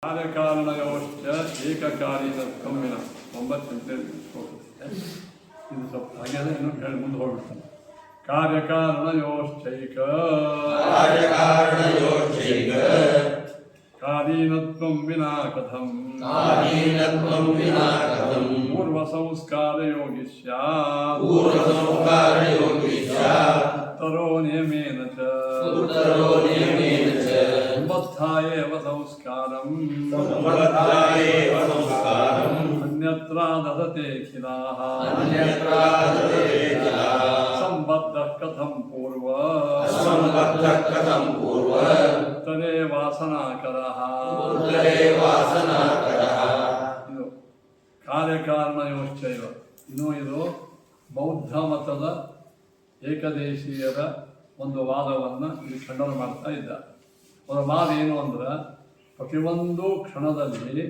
ಕಾರ್ಯಕಾರಣಯೋಶ್ಚ ಏಕಕಾಲೀನತ್ವಂ ವಿನಃ 9 ಇದು ಸ್ವಲ್ಪ ಹಾಗೆ ಇನ್ನು ಹೇಳಿ ಮುಂದೆ ಹೋಗ್ಬಿಡ್ತಾನೆ. ಕಾರ್ಯಕಾರಣಯೋಶ್ಚೈಕ ಕಾಲೀನತ್ವಂ ವಿನಾ ಕಥಂ ಪೂರ್ವಸಂಸ್ಕಾರಯೋಗಿ ಸ್ಯಾತ್ ಉತ್ತರೋ ನಿಯಮೇನ ಚ ಸಂಬದ್ಧಾಯೇವ ಸಂಸ್ಕಾರಂ ಅನ್ಯತ್ರ ದದತೆ ಖಿಲಾಃ ಸಂಬದ್ಧಃ ಕಥಂ ಪೂರ್ವ ಉತ್ತರೇ ವಾಸನಾಕರಃ. ಇದು ಕಾರ್ಯಕಾರಣಯೋಶ್ಚೈವ. ಇದು ಬೌದ್ಧ ಮತದ ಏಕದೇಶೀಯರ ಒಂದು ವಾದವನ್ನು ಇಲ್ಲಿ ಖಂಡನೆ ಮಾಡ್ತಾ ಇದ್ದಾರೆ. ಅವರ ವಾದ ಏನು ಅಂದ್ರೆ, ಪ್ರತಿಯೊಂದು ಕ್ಷಣದಲ್ಲಿ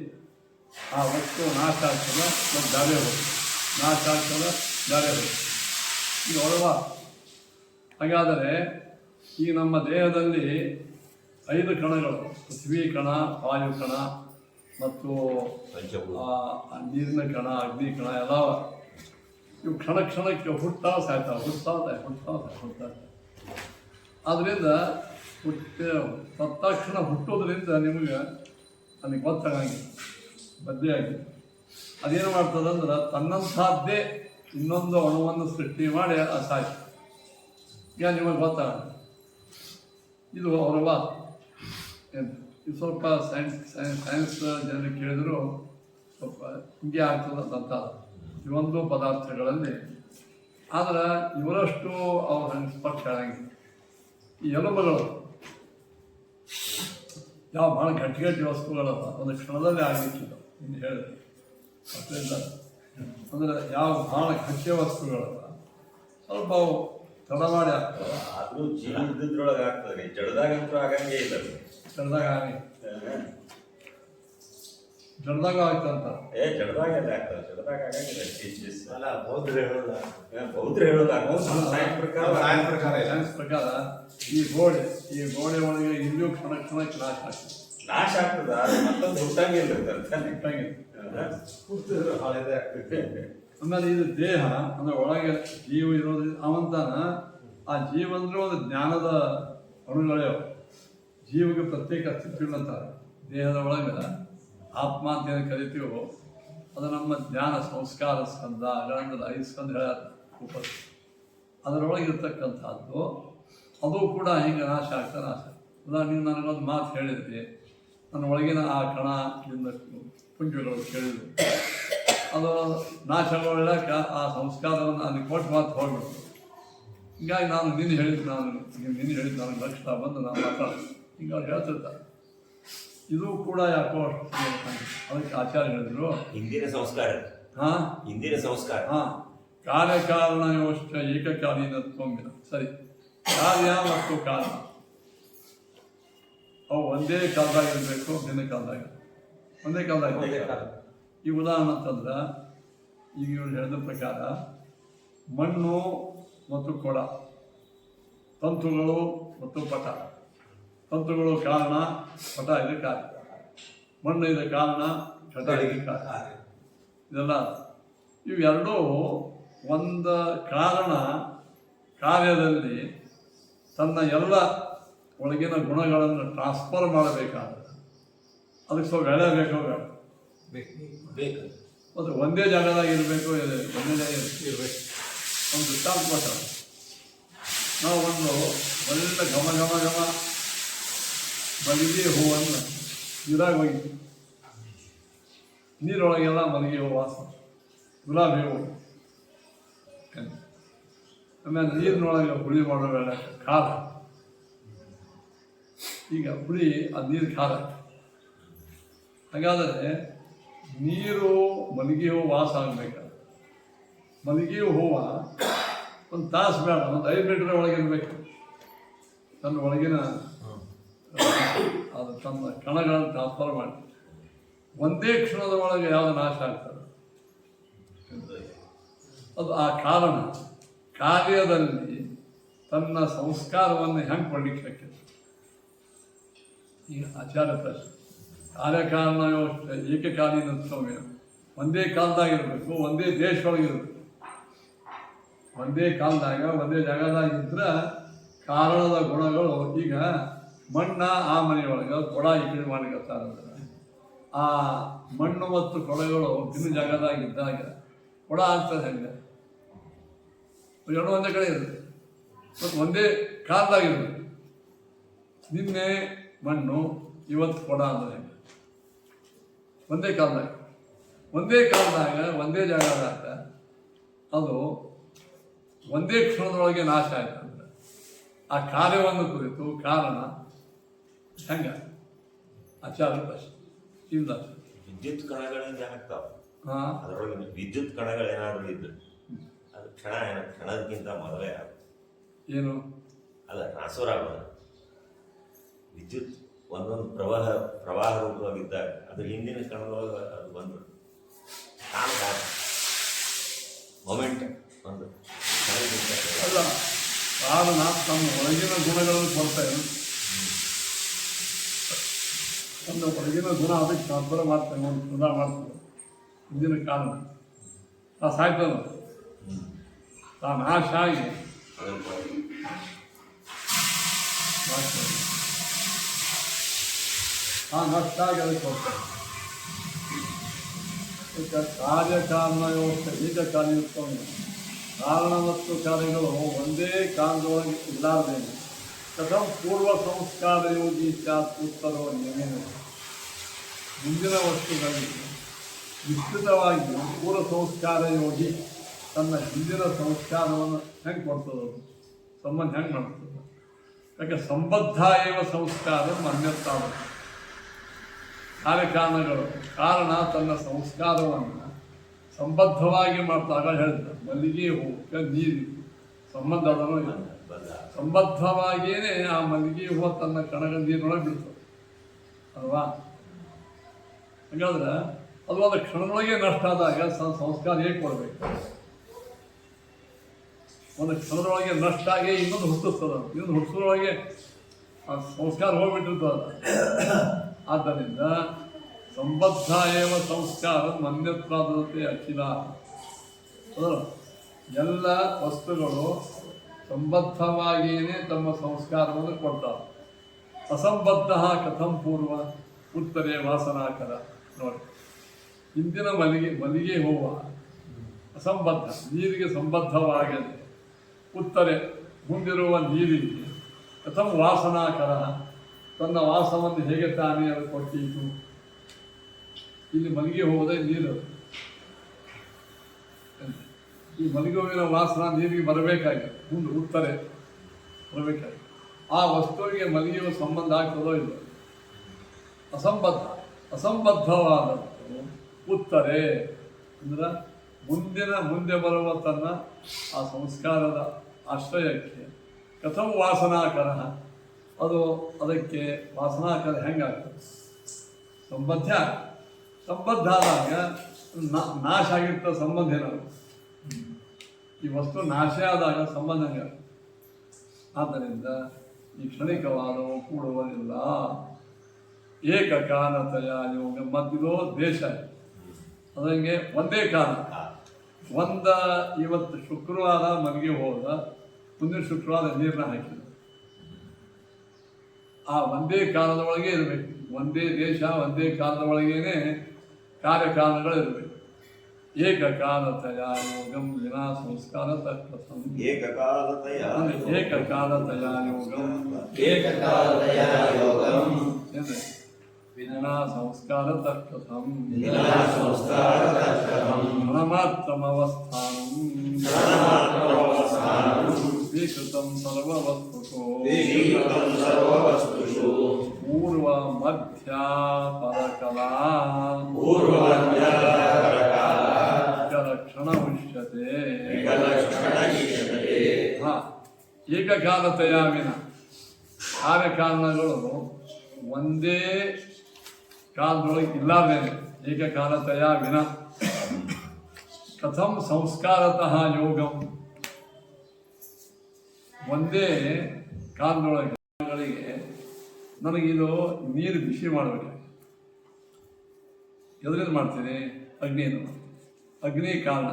ಆ ವಸ್ತು ನಾಶ ಆಗ್ತದೆ ಮತ್ತು ಜಾರಿ ಹೋಗುತ್ತೆ, ನಾಶ ಆಗ್ತದೆ ಜಾರಿ ಹೋಗುತ್ತೆ. ಇದು ಅವರ ವಾದ. ಹಾಗಾದರೆ ಈ ನಮ್ಮ ದೇಹದಲ್ಲಿ 5 ಕಣಗಳು, ಪೃಥ್ವಿ ಕಣ, ವಾಯು ಕಣ ಮತ್ತು ನೀರಿನ ಕಣ, ಅಗ್ನಿ ಕಣ ಎಲ್ಲ ಇವು ಕ್ಷಣ ಕ್ಷಣಕ್ಕೆ ಹುಟ್ಟಾ ಸಾಯ್ತಾವೆ, ಹುಟ್ತಾ. ಆದ್ದರಿಂದ ತಕ್ಷಣ ಹುಟ್ಟೋದ್ರಿಂದ ನಿಮಗೆ ನನಗೆ ಗೊತ್ತಾಗಂಗಿಲ್ಲ, ಬದ್ದೇ ಆಗಿ ಅದೇನು ಮಾಡ್ತದಂದ್ರೆ ತನ್ನಂಥದ್ದೇ ಇನ್ನೊಂದು ಅಣುವನ್ನು ಸೃಷ್ಟಿ ಮಾಡಿ ಅದು ಸಾಯ್ತು. ಈಗ ನಿಮಗೆ ಗೊತ್ತಾಗಲ್ಲ. ಇದು ಅವರ ವಾದ. ಇದು ಸ್ವಲ್ಪ ಸೈನ್ಸ್ ಜನರಿಗೆ ಕೇಳಿದ್ರು ಸ್ವಲ್ಪ ಹಿಂಗೆ ಆಗ್ತದಂತ ಇವೊಂದು ಪದಾರ್ಥಗಳಲ್ಲಿ. ಆದರೆ ಇವರಷ್ಟು ಅವ್ರ ಹಂಗೆ ಸ್ಪಷ್ಟ ಹೇಳಂಗಿಲ್ಲ. ಈ ಎಲುಬುಗಳು ಯಾವ ಭಾಳ ಗಟ್ಟಿ ವಸ್ತುಗಳಲ್ಲ, ಒಂದು ಕ್ಷಣದಲ್ಲೇ ಆಗಲಿಕ್ಕಿಲ್ಲ. ಇನ್ನು ಹೇಳಿದೆ ಅದರಿಂದ ಅಂದರೆ ಯಾವ ಭಾಳ ಗಟ್ಟಿ ವಸ್ತುಗಳಲ್ಲ, ಸ್ವಲ್ಪ ಅವು ತಡ ಮಾಡಿ ಆಗ್ತದೆ. ಅದು ಜೀವನದೊಳಗೆ ಆಗ್ತದೆ, ಜಡದಾಗಂತೂ ಆಗಂಗೆ ಇಲ್ಲ. ಜಡದಾಗ ಆಗ್ತಂತ ಜಡದಾಗ ಆಗ್ತದೆ, ಜಡದಾಗ ಆಗಂಗಿಲ್ಲ. ಬೌದ್ಧರು ಹೇಳೋದು ಸೈನ್ಸ್ ಪ್ರಕಾರ ಈ ಗೋಡೆ ಒಳಗೆ ಇಲ್ಲಿಯೂ ಕ್ಷಣ ಕ್ಷಣಕ್ಕೆ ನಾಶ ಆಗ್ತದೆ. ಮತ್ತೊಂದು ಹುಟ್ಟಂಗಿಲ್ಲ. ಆಮೇಲೆ ಇದು ದೇಹ ಅಂದ್ರೆ ಒಳಗೆ ಜೀವ ಇರೋದ್ರಿಂದ ಅವಂತಾನ ಆ ಜೀವ ಅಂದ್ರೆ ಒಂದು ಜ್ಞಾನದ ಅಣುಗಳೇ. ಜೀವಕ್ಕೆ ಪ್ರತ್ಯೇಕ ಅಸ್ತಿತ್ವ ಅಂತಾರೆ. ದೇಹದ ಒಳಗೆ ಆತ್ಮ ಅಂತ ಏನು ಕರಿತೀವೋ ಅದು ನಮ್ಮ ಜ್ಞಾನ ಸಂಸ್ಕಾರ ಸ್ಕಂದ, ಅದರಂದ್ರೆ 5 ಸ್ಕಂದ ಹೇಳ ಅದರೊಳಗಿರ್ತಕ್ಕಂಥದ್ದು. ಅದು ಕೂಡ ಹಿಂಗೆ ನಾಶ ಆಗ್ತಾ. ನೀನು ನನಗೊಂದು ಮಾತು ಹೇಳಿದ್ರಿ, ನನ್ನ ಒಳಗಿನ ಆ ಕಣ ಪುಂಜಗಳು ಕೇಳಿದ್ರು, ಅದು ನಾಶಗೊಳ್ಳಕ್ಕೆ ಆ ಸಂಸ್ಕಾರವನ್ನು ಅದಕ್ಕೆ ಕೊಟ್ಟು ಮಾತು ಹೋಗ್ಬಿಡ್ತು. ಹೀಗಾಗಿ ನಿನ್ನ ಹೇಳಿದ್ದು ನನಗೆ ಲಕ್ಷಣ ಬಂದು ನಾನು ಮಾತಾಡೋದು ಹಿಂಗೆ ಅವ್ರು ಹೇಳ್ತಿರ್ತಾರೆ. ಇದು ಕೂಡ ಯಾಕೋ ಅದಕ್ಕೆ ಆಚಾರ್ಯ ಹೇಳಿದ್ರು ಹಿಂದಿನ ಸಂಸ್ಕಾರ ಕಾರ್ಯಕಾರಣಯೋಶ್ಚ ಏಕಕಾಲೀನತ್ವಂ ವಿನಃ. ಸರಿ, ಕಾರ್ಯ ಮತ್ತು ಕಾರಣ ಅವು ಒಂದೇ ಕಾಲದಾಗಿರಬೇಕು, ಭಿನ್ನ ಕಾಲದಾಗ ಒಂದೇ ಕಾಲದಾಗ. ಈ ಉದಾಹರಣೆ ಅಂತಂದ್ರೆ ಈಗ ಇವ್ರು ಹೇಳಿದ ಪ್ರಕಾರ ಮಣ್ಣು ಮತ್ತು ಕೊಡ, ತಂತುಗಳು ಮತ್ತು ಪಟ. ತಂತುಗಳು ಕಾರಣ, ಪಟ ಇದೆ ಕಾರ್ಯ. ಮಣ್ಣು ಇದೆ ಕಾರಣ, ಘಟ ಇದೆ ಕಾರ್ಯ. ಇದೆಲ್ಲ ಇವೆರಡೂ ಒಂದು ಕಾರಣ ಕಾರ್ಯದಲ್ಲಿ ತನ್ನ ಎಲ್ಲ ಒಳಗಿನ ಗುಣಗಳನ್ನು ಟ್ರಾನ್ಸ್ಫರ್ ಮಾಡಬೇಕಾದ್ರೆ ಅದಕ್ಕೆ ಸ್ವಲ್ಪ ವೇಳೆ ಬೇಕು. ಅದು ಒಂದೇ ಜಾಗದಾಗ ಇರಬೇಕು, ಒಂದೇ ಜಾಗ ಇರಬೇಕು. ಒಂದು ದೃಷ್ಟಾಂತ ಕೊಟ್ಟ, ನಾವು ಒಂದು ಒಳ್ಳೆ ಘಮ ಮಲ್ಲಿಗೆ ಹೂವನ್ನು ನೀರಾಗ ಹೋಗಿ, ನೀರೊಳಗೆಲ್ಲ ಮಲ್ಲಿಗೆ ಹೂವು ವಾಸ, ಗುಲಾಬಿ ಹೂವು. ಆಮೇಲೆ ನೀರಿನೊಳಗೆ ಹುಳಿ ಮಾಡೋ ವೇಳೆ ಖಾರ. ಈಗ ಹುಳಿ ಅದು ನೀರು ಖಾರ. ಹಾಗಾದರೆ ನೀರು ಮಲ್ಲಿಗೆ ಹೂವು ವಾಸ ಆಗಬೇಕಾದ್ರೆ ಮಲ್ಲಿಗೆ ಹೂವು ಒಂದು ತಾಸು ಬೇಡ, ಒಂದು 5 ಮೀಟರ್ ಒಳಗಿರ್ಬೇಕು. ತನ್ನ ಒಳಗಿನ ಅದು ತನ್ನ ಕಣಗಳನ್ನು ಟ್ರಾನ್ಸ್ಫರ್ ಮಾಡಿ ಒಂದೇ ಕ್ಷಣದ ಒಳಗೆ ಯಾವುದು ನಾಶ ಆಗ್ತದೆ ಅದು ಆ ಕಾರಣ ಕಾರ್ಯದಲ್ಲಿ ತನ್ನ ಸಂಸ್ಕಾರವನ್ನು ಹೆಂಗೆ ಕೊಡ್ಲಿಕ್ಕೆ ಶಕ್ಯ. ಈಗ ಆಚಾರ್ಯ ಪ್ರಶ್ನೆ ಕಾರ್ಯಕಾರಣ ವ್ಯವಸ್ಥೆ ಏಕಕಾಲೀನತ್ವವೇ, ಒಂದೇ ಕಾಲದಾಗಿರ್ಬೇಕು, ಒಂದೇ ದೇಶದೊಳಗಿರ್ಬೇಕು. ಒಂದೇ ಕಾಲದಾಗ ಒಂದೇ ಜಾಗದಾಗಿದ್ರೆ ಕಾರಣದ ಗುಣಗಳು, ಈಗ ಮಣ್ಣ ಆ ಮನೆಯೊಳಗೆ ಕೊಡ ಈ ಕಡೆ ಮಾಡಿಕತ್ತಾರಂದ್ರೆ ಆ ಮಣ್ಣು ಮತ್ತು ಕೊಡಗಳು ಭಿನ್ನ ಜಾಗದಾಗಿದ್ದಾಗ ಕೊಡ ಆಗ್ತದೆ. ಹೆಂಗೆ ಎರಡು ಒಂದೇ ಕಡೆ ಇರುತ್ತೆ ಮತ್ತು ಒಂದೇ ಕಾಲದಾಗಿರ್ಬೇಕು. ನಿನ್ನೆ ಮಣ್ಣು ಇವತ್ತು ಕೊಡ ಅಂದರೆ ಹೆಂಗೆ ಒಂದೇ ಕಾಲದಾಗ ಒಂದೇ ಜಾಗದಾಗ ಅದು ಒಂದೇ ಕ್ಷಣದೊಳಗೆ ನಾಶ ಆಯ್ತಂದ್ರೆ ಆ ಕಾರ್ಯವನ್ನು ಕುರಿತು ಕಾರಣ ಹೆಂಗ ಆಚಾರ ಪ್ರಶ್ನೆ ಇಲ್ಲ. ವಿದ್ಯುತ್ ಕಣಗಳಿಂದ ಆಗ್ತಾವ. ಹಾಂ, ಅದರೊಳಗೆ ವಿದ್ಯುತ್ ಕಣಗಳೇನಾದ್ರೂ ಇದ್ದು ಅದು ಕ್ಷಣದಕ್ಕಿಂತ ಮೊದಲೇ ಆಗುತ್ತೆ. ಏನು ಅಲ್ಲ, ಟ್ರಾನ್ಸ್ಫರ್ ಆಗೋದು. ವಿದ್ಯುತ್ ಒಂದೊಂದು ಪ್ರವಾಹ ರೂಪವಾಗಿದ್ದಾಗ ಅದ್ರ ಹಿಂದಿನ ಕಣದೊಳಗೆ ಅದು ಬಂದು ಮೊಮೆಂಟ್ ಒಂದು ಅಲ್ಲ, ಕಾರಣ ತಮ್ಮ ಒಳಗಿನ ಗುಣಗಳನ್ನು ಕೊಡ್ತಾರೆ. ಒಂದು ಹೊರಗಿನ ಗುಣ ಅದಕ್ಕೆ ಟ್ರಾನ್ಸ್ಫರ್ ಮಾಡ್ತೇನೆ, ಒಂದು ಗುಣ ಮಾಡ್ತೇವೆ. ಹಿಂದಿನ ಕಾರಣ ಆ ಸಾಯ್ತಾನ ಆ ನಾಶ ಆಗಿ ಆ ನಷ್ಟ ಆಗಿ ಅದಕ್ಕೆ ಕೊಡ್ತಾರೆ. ಕಾರ್ಯಕಾರಣ ವ್ಯವಸ್ಥೆ ಏಕಕಾಲೀನತ್ವವನ್ನು ಕಾರಣ ಮತ್ತು ಕಾರ್ಯಗಳು ಒಂದೇ ಕಾಲದೊಳಗೆ ಇಲ್ಲಾರ್ದೇನೆ ಕಥಂ ಪೂರ್ವ ಸಂಸ್ಕಾರ ಯೋಗಿ ಸ್ಯಾತ್ ಉತ್ತರೋ ನಿಯಮೇನ. ಮುಂದಿನ ವಸ್ತುಗಳಿಗೆ ವಿಸ್ತೃತವಾಗಿ ಪೂರ್ವ ಸಂಸ್ಕಾರ ಯೋಗಿ ತನ್ನ ಹಿಂದಿನ ಸಂಸ್ಕಾರವನ್ನು ಹೆಂಗೆ ಕೊಡ್ತದೆ, ಸಂಬಂಧ ಹೆಂಗೆ ಮಾಡ್ತದೆ? ಯಾಕೆ ಸಂಬದ್ಧ ಏವ ಸಂಸ್ಕಾರ ಅನ್ಯತಾವ. ಕಾರ್ಯಕಾರಣಗಳು ಕಾರಣ ತನ್ನ ಸಂಸ್ಕಾರವನ್ನು ಸಂಬದ್ಧವಾಗಿ ಮಾಡ್ತಾಗ ಹೇಳ್ತಾರೆ. ಮಲ್ಲಿಗೆ ಹೂವಕ್ಕೆ ನೀರಿತ್ತು ಸಂಬಂಧ ಅದನ್ನು ಇಲ್ಲ, ಸಂಬದ್ಧವಾಗಿಯೇ ಆ ಮಲ್ಲಿಗೆ ಹೂವು ತನ್ನ ಕಣಗ ನೀರಿನೊಳಗೆ ಬಿಡ್ತದೆ ಅಲ್ವಾ? ಹಾಗಾದ್ರೆ ಅದು ಒಂದು ಕ್ಷಣದೊಳಗೆ ನಷ್ಟ ಆದಾಗ ಸಂಸ್ಕಾರ ಹೇಗೆ ಕೊಡಬೇಕು? ಒಂದು ಕ್ಷಣದೊಳಗೆ ನಷ್ಟ ಆಗಿ ಇನ್ನೊಂದು ಹುಟ್ಟಿಸ್ತದ, ಇನ್ನೊಂದು ಹುಟ್ಟಿಸೋದ್ರೊಳಗೆ ಆ ಸಂಸ್ಕಾರ ಹೋಗ್ಬಿಟ್ಟಿರ್ತದ. ಆದ್ದರಿಂದ ಸಂಬದ್ಧ ಏವ ಸಂಸ್ಕಾರ ಮನ್ಯತ್ವಾದತೆ ಅಖಿಲ. ಎಲ್ಲ ವಸ್ತುಗಳು ಸಂಬದ್ಧವಾಗಿಯೇ ತಮ್ಮ ಸಂಸ್ಕಾರವನ್ನು ಕೊಡ್ತಾರೆ. ಅಸಂಬದ್ಧ ಕಥಂ ಪೂರ್ವ ಉತ್ತರೇ ವಾಸನಾಕರ. ನೋಡಿ, ಹಿಂದಿನ ಮಲ್ಲಿಗೆ ಹೂವು ಅಸಂಬದ್ಧ, ನೀರಿಗೆ ಸಂಬದ್ಧವಾಗದೆ ಉತ್ತರೆ ಮುಂದಿರುವ ನೀರಿಗೆ ಕಥಂ ವಾಸನಾಕರ, ತನ್ನ ವಾಸವನ್ನು ಹೇಗೆ ತಾನೇ ಅದು ಕೊಟ್ಟಿತು. ಇಲ್ಲಿ ಮಲ್ಲಿಗೆ ಹೂವುದೇ ನೀರು, ಈ ಮಲ್ಲಿಗೆ ಹೂವಿನ ವಾಸನ ನೀರಿಗೆ ಬರಬೇಕಾಗಿದೆ, ಮುಂದೆ ಉತ್ತರೆ ಬರಬೇಕಾಗಿದೆ. ಆ ವಸ್ತುವಿಗೆ ಮಲ್ಲಿಗೆ ಹೂವು ಸಂಬಂಧ ಆಗ್ತದೋ ಇಲ್ಲ? ಅಸಂಬದ್ಧವಾದದ್ದು ಉತ್ತರೆ ಅಂದ್ರೆ ಮುಂದೆ ಬರುವ ತನ್ನ ಆ ಸಂಸ್ಕಾರದ ಆಶ್ರಯಕ್ಕೆ ಕಥಂ ವಾಸನಾಕರ, ಅದಕ್ಕೆ ವಾಸನಾಕರ ಹೆಂಗಾಗ್ತದೆ? ಸಂಬದ್ಧ ಆದಾಗ ನಾಶ ಆಗಿರ್ತ ಸಂಬಂಧ ಏನಾಗುತ್ತೆ? ಈ ವಸ್ತು ನಾಶ ಆದಾಗ ಸಂಬಂಧ ಹೆಂಗಾಗುತ್ತೆ? ಆದ್ದರಿಂದ ಈ ಕ್ಷಣಿಕವಾದವು ಕೂಡುವುದಿಲ್ಲ. ಏಕಕಾಲತೆಯ ಯೋಗ ಮತ್ತಿರೋ ದೇಶ ಅದಂಗೆ ಒಂದೇ ಕಾಲ. ಇವತ್ತು ಶುಕ್ರವಾರ ಮನೆಗೆ ಹೋದ, ಮುಂದಿನ ಶುಕ್ರವಾರ ನೀರನ್ನ ಹಾಕಿದ. ಆ ಒಂದೇ ಕಾಲದೊಳಗೆ ಇರಬೇಕು. ಒಂದೇ ದೇಶ ಒಂದೇ ಕಾಲದ ಒಳಗೇನೆ ಕಾರ್ಯಕಾರಣಗಳು ಇರಬೇಕು. ಏಕಕಾಲತೆಯ ಯೋಗಂ ವಿನಾ ಸಂಸ್ಕಾರ ತತ್ವಂ. ಏಕಕಾಲತೆಯ ಯೋಗಂ ವಿನಾ ಸಂಸ್ಕಾರ ತತ್ವಂ. ಕ್ಷಣಮಾತ್ರಮವಸ್ಥಾನಂ ಸ್ವೀಕೃತಂ ಸರ್ವವಸ್ತುಷು ಪೂರ್ವ ಮಧ್ಯ ಪರಕಲಾ ಕ್ಷಣ ಉಷ್ಯತೆ. ಏಕಕಾಲತೆಯ ವಿನ ಕಾರ್ಯಕಾರಣಗಳು ಒಂದೇ ಕಾಲದೊಳಗೆ ಇಲ್ಲಾರ್ದೇನೆ ಏಕಕಾಲತೆಯ ವಿನ ಕಥಂ ಸಂಸ್ಕಾರತಃ ಯೋಗಂ. ಒಂದೇ ಕಾಲದೊಳಗೆ ನನಗಿದು ನೀರು ಬಿಸಿ ಮಾಡಬೇಕು, ಎದರಿಂದ ಮಾಡ್ತೀನಿ? ಅಗ್ನಿಯಿಂದ. ಅಗ್ನಿ ಕಾರಣ,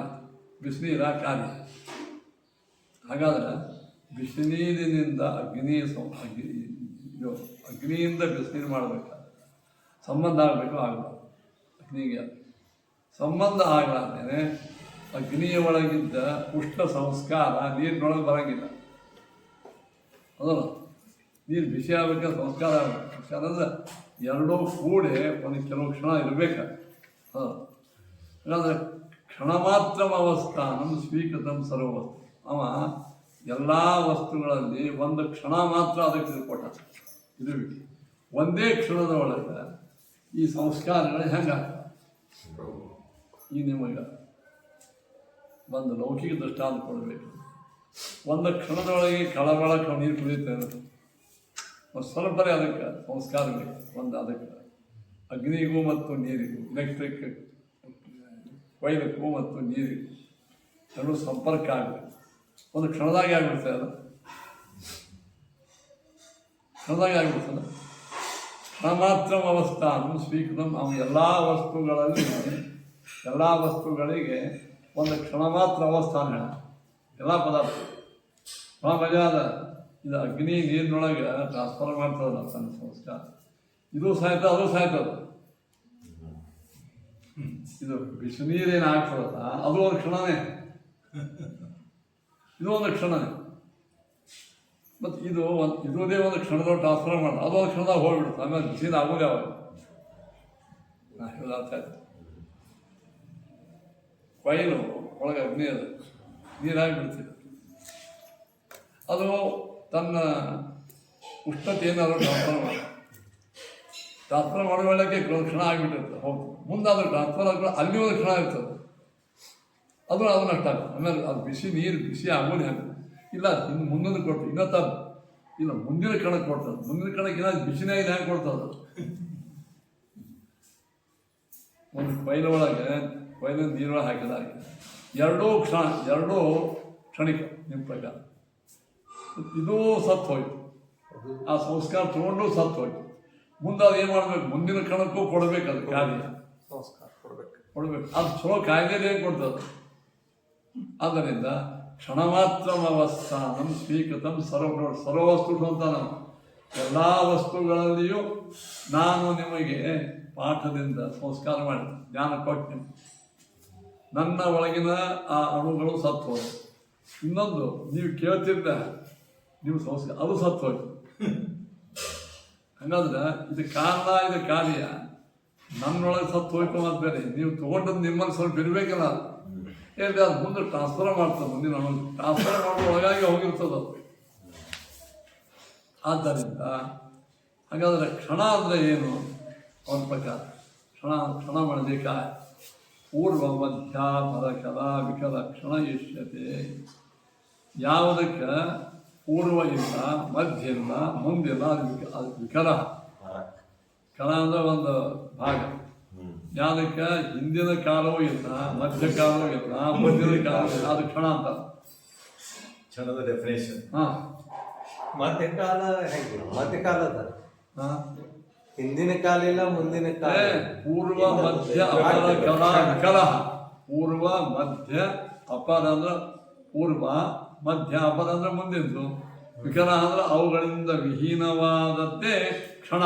ಬಿಸಿನೀರ ಕಾರ್ಯ. ಹಾಗಾದ್ರೆ ಬಿಸಿನೀರಿನಿಂದ ಅಗ್ನಿಯಿಂದ ಬಿಸಿನೀರು ಮಾಡಬೇಕಾದ್ರೆ ಸಂಬಂಧ ಆಗಬೇಕು, ಆಗಬಾರ್ದು. ಅಗ್ನಿಗೆ ಸಂಬಂಧ ಆಗಲಾರ್ದೇನೆ ಅಗ್ನಿಯ ಒಳಗಿದ್ದ ಉಷ್ಣ ಸಂಸ್ಕಾರ ನೀರಿನೊಳಗೆ ಬರೋಂಗಿಲ್ಲ. ಅದಲ್ಲ, ನೀರು ಬಿಸಿ ಆಗಬೇಕಾದ್ರೆ ಸಂಸ್ಕಾರ ಆಗಬೇಕು. ಸಂಸ್ಕಾರ ಅಂದರೆ ಎರಡೂ ಕೂಡಿ ಒಂದು ಕೆಲವು ಕ್ಷಣ ಇರಬೇಕು. ಹಾಗಾದರೆ ಕ್ಷಣ ಮಾತ್ರ ಅವಸ್ಥಾನಂ ಸ್ವೀಕೃತಂ ಸರ್ವವಸ್ತು. ಅವ ಎಲ್ಲ ವಸ್ತುಗಳಲ್ಲಿ ಒಂದು ಕ್ಷಣ ಮಾತ್ರ ಅದಕ್ಕೆ ಕೊಟ್ಟ. ಇದು ಒಂದೇ ಕ್ಷಣದ ಒಳಗೆ ಈ ಸಂಸ್ಕಾರಗಳು ಹೆಂಗಾಗ್ತವೆ? ಈ ನಿಮಗೆ ಒಂದು ಲೌಕಿಕ ದೃಷ್ಟಾಂತ ಕೊಡಬೇಕು. ಒಂದು ಕ್ಷಣದೊಳಗೆ ಕಳಬಳಕ್ಕೆ ನೀರು ಕುಡಿಯುತ್ತೇವೆ, ಒಂದು ಸ್ವಲ್ಪರೇ ಅದಕ್ಕೆ ಸಂಸ್ಕಾರ ಬೇಕು. ಒಂದು ಅದಕ್ಕೆ ಅಗ್ನಿಗೂ ಮತ್ತು ನೀರಿಗೂ, ಎಲೆಕ್ಟ್ರಿಕ್ ಕೊಯ್ಲಕ್ಕೂ ಮತ್ತು ನೀರಿಗೂ ಎರಡೂ ಸಂಪರ್ಕ ಆಗಬೇಕು. ಒಂದು ಕ್ಷಣದಾಗೆ ಆಗಿಬಿಡ್ತದೆ, ಅದು ಕ್ಷಣದಾಗೆ ಆಗಿಬಿಡ್ತದೆ. ಕ್ಷಣ ಮಾತ್ರ ಅವಸ್ಥಾನ ಸ್ವೀಕೃತಂ. ಅವನು ಎಲ್ಲ ವಸ್ತುಗಳಿಗೆ ಒಂದು ಕ್ಷಣ ಮಾತ್ರ ಅವಸ್ಥಾನ ಹೇಳ. ಎಲ್ಲ ಪದಾರ್ಥ ಭಾಳ ಮಜಾ ಅದ. ಇದು ಅಗ್ನಿ ನೀರಿನೊಳಗೆ ಟ್ರಾನ್ಸ್ಫರ್ ಮಾಡ್ತದಲ್ಲ ತನ್ನ ಸಂಸ್ಕಾರ. ಇದು ಸಾಯ್ತದ, ಅದು ಸಾಯ್ತದ. ಇದು ಬಿಸಿ ನೀರೇನು ಆಗ್ತದಲ್ಲ, ಅದು ಒಂದು ಕ್ಷಣನೇ, ಇದು ಒಂದು ಕ್ಷಣನೇ. ಮತ್ತು ಇದೇ ಒಂದು ಕ್ಷಣದೊಳಗೆ ಟ್ರಾನ್ಸ್ಫರ್ ಮಾಡೋದು, ಅದು ಒಂದು ಕ್ಷಣದಾಗ ಹೋಗ್ಬಿಡುತ್ತೆ. ಆಮೇಲೆ ಬಿಸಿನ ಆಗೋದು ಯಾವಾಗ? ನಾ ಹೇಳೋದು ಅರ್ಥ ಆಯ್ತು. ಕೊಯ್ಲು ಒಳಗೆ ಅಗ್ನಿ ಅದು, ನೀರಾಗಿಬಿಡ್ತೀವಿ. ಅದು ತನ್ನ ಉಷ್ಣತೆಯನ್ನು ಅದು ಟ್ರಾನ್ಸ್ಫರ್ ಮಾಡುವಳ್ಳಕ್ಕೆ ಒಂದು ಕ್ಷಣ ಆಗಿಬಿಟ್ಟಿರ್ತದೆ. ಹೌದು, ಮುಂದೆ ಅದು ಟ್ರಾನ್ಸ್ಫರ್ ಆಗ ಅಲ್ಲಿ ಒಂದು ಕ್ಷಣ ಇರ್ತದೆ, ಅದನ್ನ ಅಷ್ಟ ಆಗುತ್ತೆ. ಆಮೇಲೆ ಅದು ನೀರು ಬಿಸಿ ಆಗೋದು ಹೆಂಗೆ ಇಲ್ಲ, ಇನ್ನು ಮುಂದೊಂದು ಕೊಡ್ತದೆ, ಇಲ್ಲ ಮುಂದಿನ ಕಣಕ್ಕೆ ಕೊಡ್ತದೆ. ಮುಂದಿನ ಕಣಕ್ಕೆ ಏನಾದ್ರು ಬಿಸಿನೇ ಇದು ಹೆಂಗೆ ಕೊಡ್ತದೆ? ಒಂದು ಕೊಯ್ಲು ಒಳಗೆ ನೀರೊಳಗೆ ಹಾಕಿದಾಗ ಎರಡೂ ಕ್ಷಣಿಕ ನಿಮ್ಮ ಪ್ರಕಾರ. ಇದೂ ಸತ್ತು ಹೋಯ್ತು, ಆ ಸಂಸ್ಕಾರ ತಗೊಂಡು ಸತ್ತು ಹೋಯ್ತು. ಮುಂದೆ ಅದು ಏನು ಮಾಡಬೇಕು? ಮುಂದಿನ ಕಣಕ್ಕೂ ಕೊಡಬೇಕು, ಅದು ಕಾರ್ಯ ಸಂಸ್ಕಾರ ಕೊಡಬೇಕು. ಅದು ಚಲೋ ಕಾಯ್ದೆ ಏನು ಕೊಡ್ತದೆ? ಆದ್ದರಿಂದ ಕ್ಷಣ ಮಾತ್ರ ಅವಸ್ಥಾನಂ ಸ್ವೀಕೃತಂ ಸರ್ವವಸ್ತು ಅಂತ ನಾವು ಎಲ್ಲ ವಸ್ತುಗಳಲ್ಲಿಯೂ ನಾನು ನಿಮಗೆ ಪಾಠದಿಂದ ಸಂಸ್ಕಾರ ಮಾಡಿ ಜ್ಞಾನ ಕೊಟ್ಟು ನನ್ನ ಒಳಗಿನ ಆ ಅಣುಗಳು ಸತ್ತು ಹೋಯ್ತು. ಇನ್ನೊಂದು ನೀವು ಕೇಳ್ತಿದ್ದ ನೀವು ಸಂಸ್ಕಾರ ಅದು ಸತ್ತು ಹೋಯ್ತು. ಹಂಗಂದ್ರೆ ಇದು ಕಾರಣ, ಇದು ಕಾರ್ಯ. ನನ್ನೊಳಗೆ ಸತ್ತು ಹೋಯ್ತು ಮತ್ತು ಬೇರೆ ನೀವು ತೊಗೊಂಡದ್ದು ನಿಮ್ಮಲ್ಲಿ ಸ್ವಲ್ಪ ಇರಬೇಕಲ್ಲ. ಹೇಳಿ ಅದು ಮುಂದೆ ಟ್ರಾನ್ಸ್ಫರ್ ಮಾಡ್ತದೆ, ಮುಂದಿನ ಟ್ರಾನ್ಸ್ಫರ್ ಮಾಡೋ ಒಳಗಾಗಿ ಹೋಗಿರ್ತದೆ. ಆದ್ದರಿಂದ ಹಾಗಾದರೆ ಕ್ಷಣ ಅಂದರೆ ಏನು? ಅವನ ಪ್ರಕಾರ ಕ್ಷಣ ಮಾಡಬೇಕಾ? ಪೂರ್ವ ಮಧ್ಯ ಪರಕಲ ವಿಕಲ ಕ್ಷಣ ಇಷ್ಯತೆ. ಯಾವುದಕ್ಕೆ ಪೂರ್ವ ಇಲ್ಲ, ಮಧ್ಯ ಇಲ್ಲ, ಮುಂದಿಲ್ಲ, ಅದು ವಿಕಲ. ಕಲ ಅಂದರೆ ಒಂದು ಭಾಗ. ಯಾವುದಕ್ಕೆ ಹಿಂದಿನ ಕಾಲವೂ ಇಲ್ಲ, ಮಧ್ಯ ಕಾಲವೂ ಇಲ್ಲ, ಮುಂದಿನ ಕಾಲ ಇಲ್ಲ, ಅದು ಕ್ಷಣ ಅಂತ. ಕ್ಷಣದ ಡೆಫಿನೇಷನ್. ಹಾಂ, ಮಧ್ಯಕಾಲ ಹೇಗೆ? ಮಧ್ಯಕಾಲ ಅದ, ಹಿಂದಿನ ಕಾಲ ಇಲ್ಲ, ಮುಂದಿನ ಕಾಲ. ಪೂರ್ವ ಮಧ್ಯ ಅಪರ ಕಲಾ ವಿಕಲ. ಪೂರ್ವ ಮಧ್ಯ ಅಪರ ಅಂದ್ರೆ ಪೂರ್ವ, ಮಧ್ಯ ಅಪರ ಅಂದ್ರೆ ಮುಂದಿದ್ದು, ವಿಕಲ ಅಂದ್ರೆ ಅವುಗಳಿಂದ ವಿಹೀನವಾದದ್ದೇ ಕ್ಷಣ.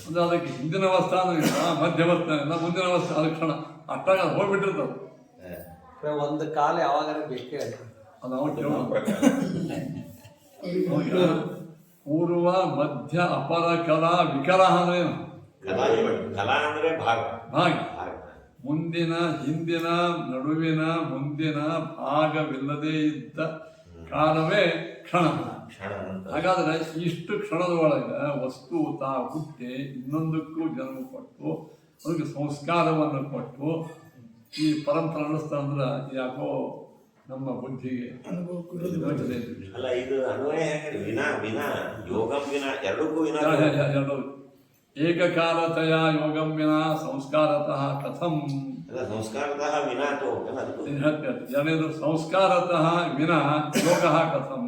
ಅಂದ್ರೆ ಅದಕ್ಕೆ ಹಿಂದಿನ ಅವಸ್ಥಾನ ಇಲ್ಲ, ಮಧ್ಯವಸ್ಥಾನ ಇಲ್ಲ, ಮುಂದಿನ ಅವಸ್ಥಾನ, ಅದು ಕ್ಷಣ. ಅಷ್ಟಾಗ ಹೋಗ್ಬಿಟ್ಟಿರ್ತದೆ. ಒಂದು ಕಾಲ ಯಾವಾಗ ಬೇಕೇ ಅದು ನಾವು ಪೂರ್ವ ಮಧ್ಯ ಅಪರ ಕಲಾ ವಿಕಲ ಅಂದ್ರೇನು? ಕಲಾ ಅಂದ್ರೆ ಭಾಗ. ಮುಂದಿನ, ಹಿಂದಿನ, ನಡುವಿನ, ಮುಂದಿನ ಭಾಗವಿಲ್ಲದೆ ಇದ್ದ ಕಾಲವೇ ಕ್ಷಣ. ಹಾಗಾದ್ರೆ ಇಷ್ಟು ಕ್ಷಣದ ಒಳಗೆ ವಸ್ತು ತಾ ಹುಟ್ಟಿ ಇನ್ನೊಂದಕ್ಕೂ ಜನ್ಮ ಕೊಟ್ಟು ಅದಕ್ಕೆ ಸಂಸ್ಕಾರವನ್ನು ಕೊಟ್ಟು ಈ ಪರಂಪರೆ ಅನ್ನಿಸ್ತಾ ಅಂದ್ರೆ ಯಾಕೋ ನಮ್ಮ ಬುದ್ಧಿಗೆ ಅಲ್ಲ, ಇದು ಅನ್ವಯ ವಿನಾ ಯೋಗಂ ವಿನಾ ಎರಡಕ್ಕೂ ಎರಡು ಏಕಕಾಲತೆಯ ಯೋಗಂ ವಿನಾ ಸಂಸ್ಕಾರತಃ ಕಥಂ. ಸಂಸ್ಕಾರತಃ ವಿನಾ ಎರಡನೇದು ಸಂಸ್ಕಾರತಃ ವಿನಾ ಯೋಗ ಕಥಂ.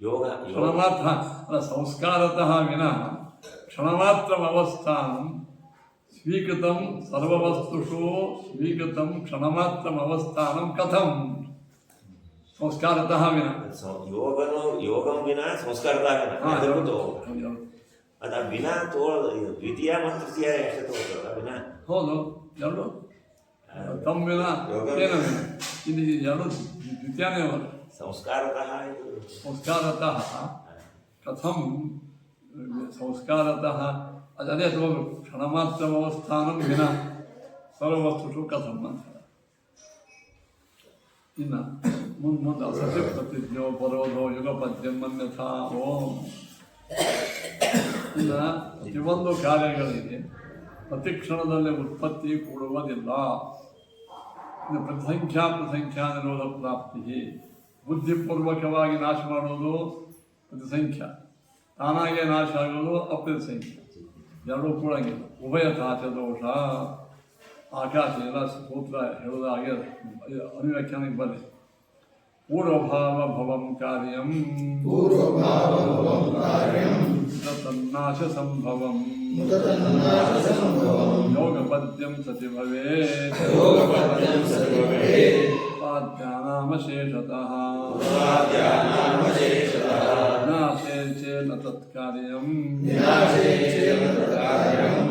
ಯೋಗ ಕ್ಷಣಮಾತ್ರ ಅಲ್ಲ, ಸಂಸ್ಕಾರತಃ ವಿನಃ ಕ್ಷಣಮಾತ್ರಮವಸ್ಥಾನಂ ಸ್ವೀಕೃತಂ ಸರ್ವವಸ್ತುಷು ಸ್ವೀಕೃತಂ ಕ್ಷಣಮಾತ್ರಮವಸ್ಥಾನಂ ಕಥಂ ಸಂಸ್ಕಾರತಃ ವಿನಃ. ಯೋಗಂ ವಿನ ಸಂಸ್ಕಾರದಾಗ ಹಾ, ಅದು ಎರಡು. ವಿನ ದ್ವಿತೀಯ ಮತ್ತು ತೃತೀಯ ಎಷ್ಟು ತಗೋತಾರ ವಿನ ಹೌದು, ಎರಡು ತಮ್ಮ ವಿನ ಏನ ವಿನ, ಇದು ಎರಡು ದ್ವಿತೀಯನೇ ಅವರು. ಸಂಸ್ಕಾರತಃ ಇದು ಸಂಸ್ಕಾರತಃ ಕಥಂ ಸಂಸ್ಕಾರತಃ ಅದೇ ತಗೋಬೇಕು. ಕ್ಷಣಮಾತ್ರಮವಸ್ಥಾನಂ ವಿನ ಸರ್ವವಸ್ತುಷು ಕಥಂ ಅಂತ. ಇನ್ನು ಮುಂದೆ ಅಸತ್ಯ ಪ್ರತಿಜ್ಞೋ ಪರೋಧೋ ಯುಗಪದ್ಯಂ ಅನ್ಯಥಾ ಓಂ. ಇನ್ನು ಪ್ರತಿಯೊಂದು ಕಾರ್ಯಗಳಿಗೆ ಪ್ರತಿ ಕ್ಷಣದಲ್ಲಿ ಉತ್ಪತ್ತಿ ಕೂಡುವುದಿಲ್ಲ. ಇನ್ನು ಪ್ರತಿಸಂಖ್ಯಾ ನಿರೋಧ ಪ್ರಾಪ್ತಿ, ಬುದ್ಧಿಪೂರ್ವಕವಾಗಿ ನಾಶ ಮಾಡೋದು ಪ್ರತಿಸಂಖ್ಯಾ, ತಾನಾಗೇ ನಾಶ ಆಗೋದು ಅಪ್ರತಿಸಂಖ್ಯಾ. ಎರಡೂ ಕೂಡಂಗಿಲ್ಲ. ಉಭಯತಾಚ ದೋಷ. ಆಕಾಶ ಎಲ್ಲ ಸೂತ್ರ ಹೇಳೋದಾಗೆ ಅನುವ್ಯಾಖ್ಯಾನಕ್ಕೆ ಬರಲಿ. ಪೂರ್ವಭಾವ ಭವಂ ಕಾರ್ಯಂ ತನ್ನಾಶ ಸಂಭವಂ ಯೋಗಪದ್ಯಂ ಸತಿ ಭವೇತ್ ಉಪಾಧ್ಯಾನಾಮಶೇಷತಃ ವಿನಾಶೇ ಚೇನ ತತ್ಕಾರ್ಯಂ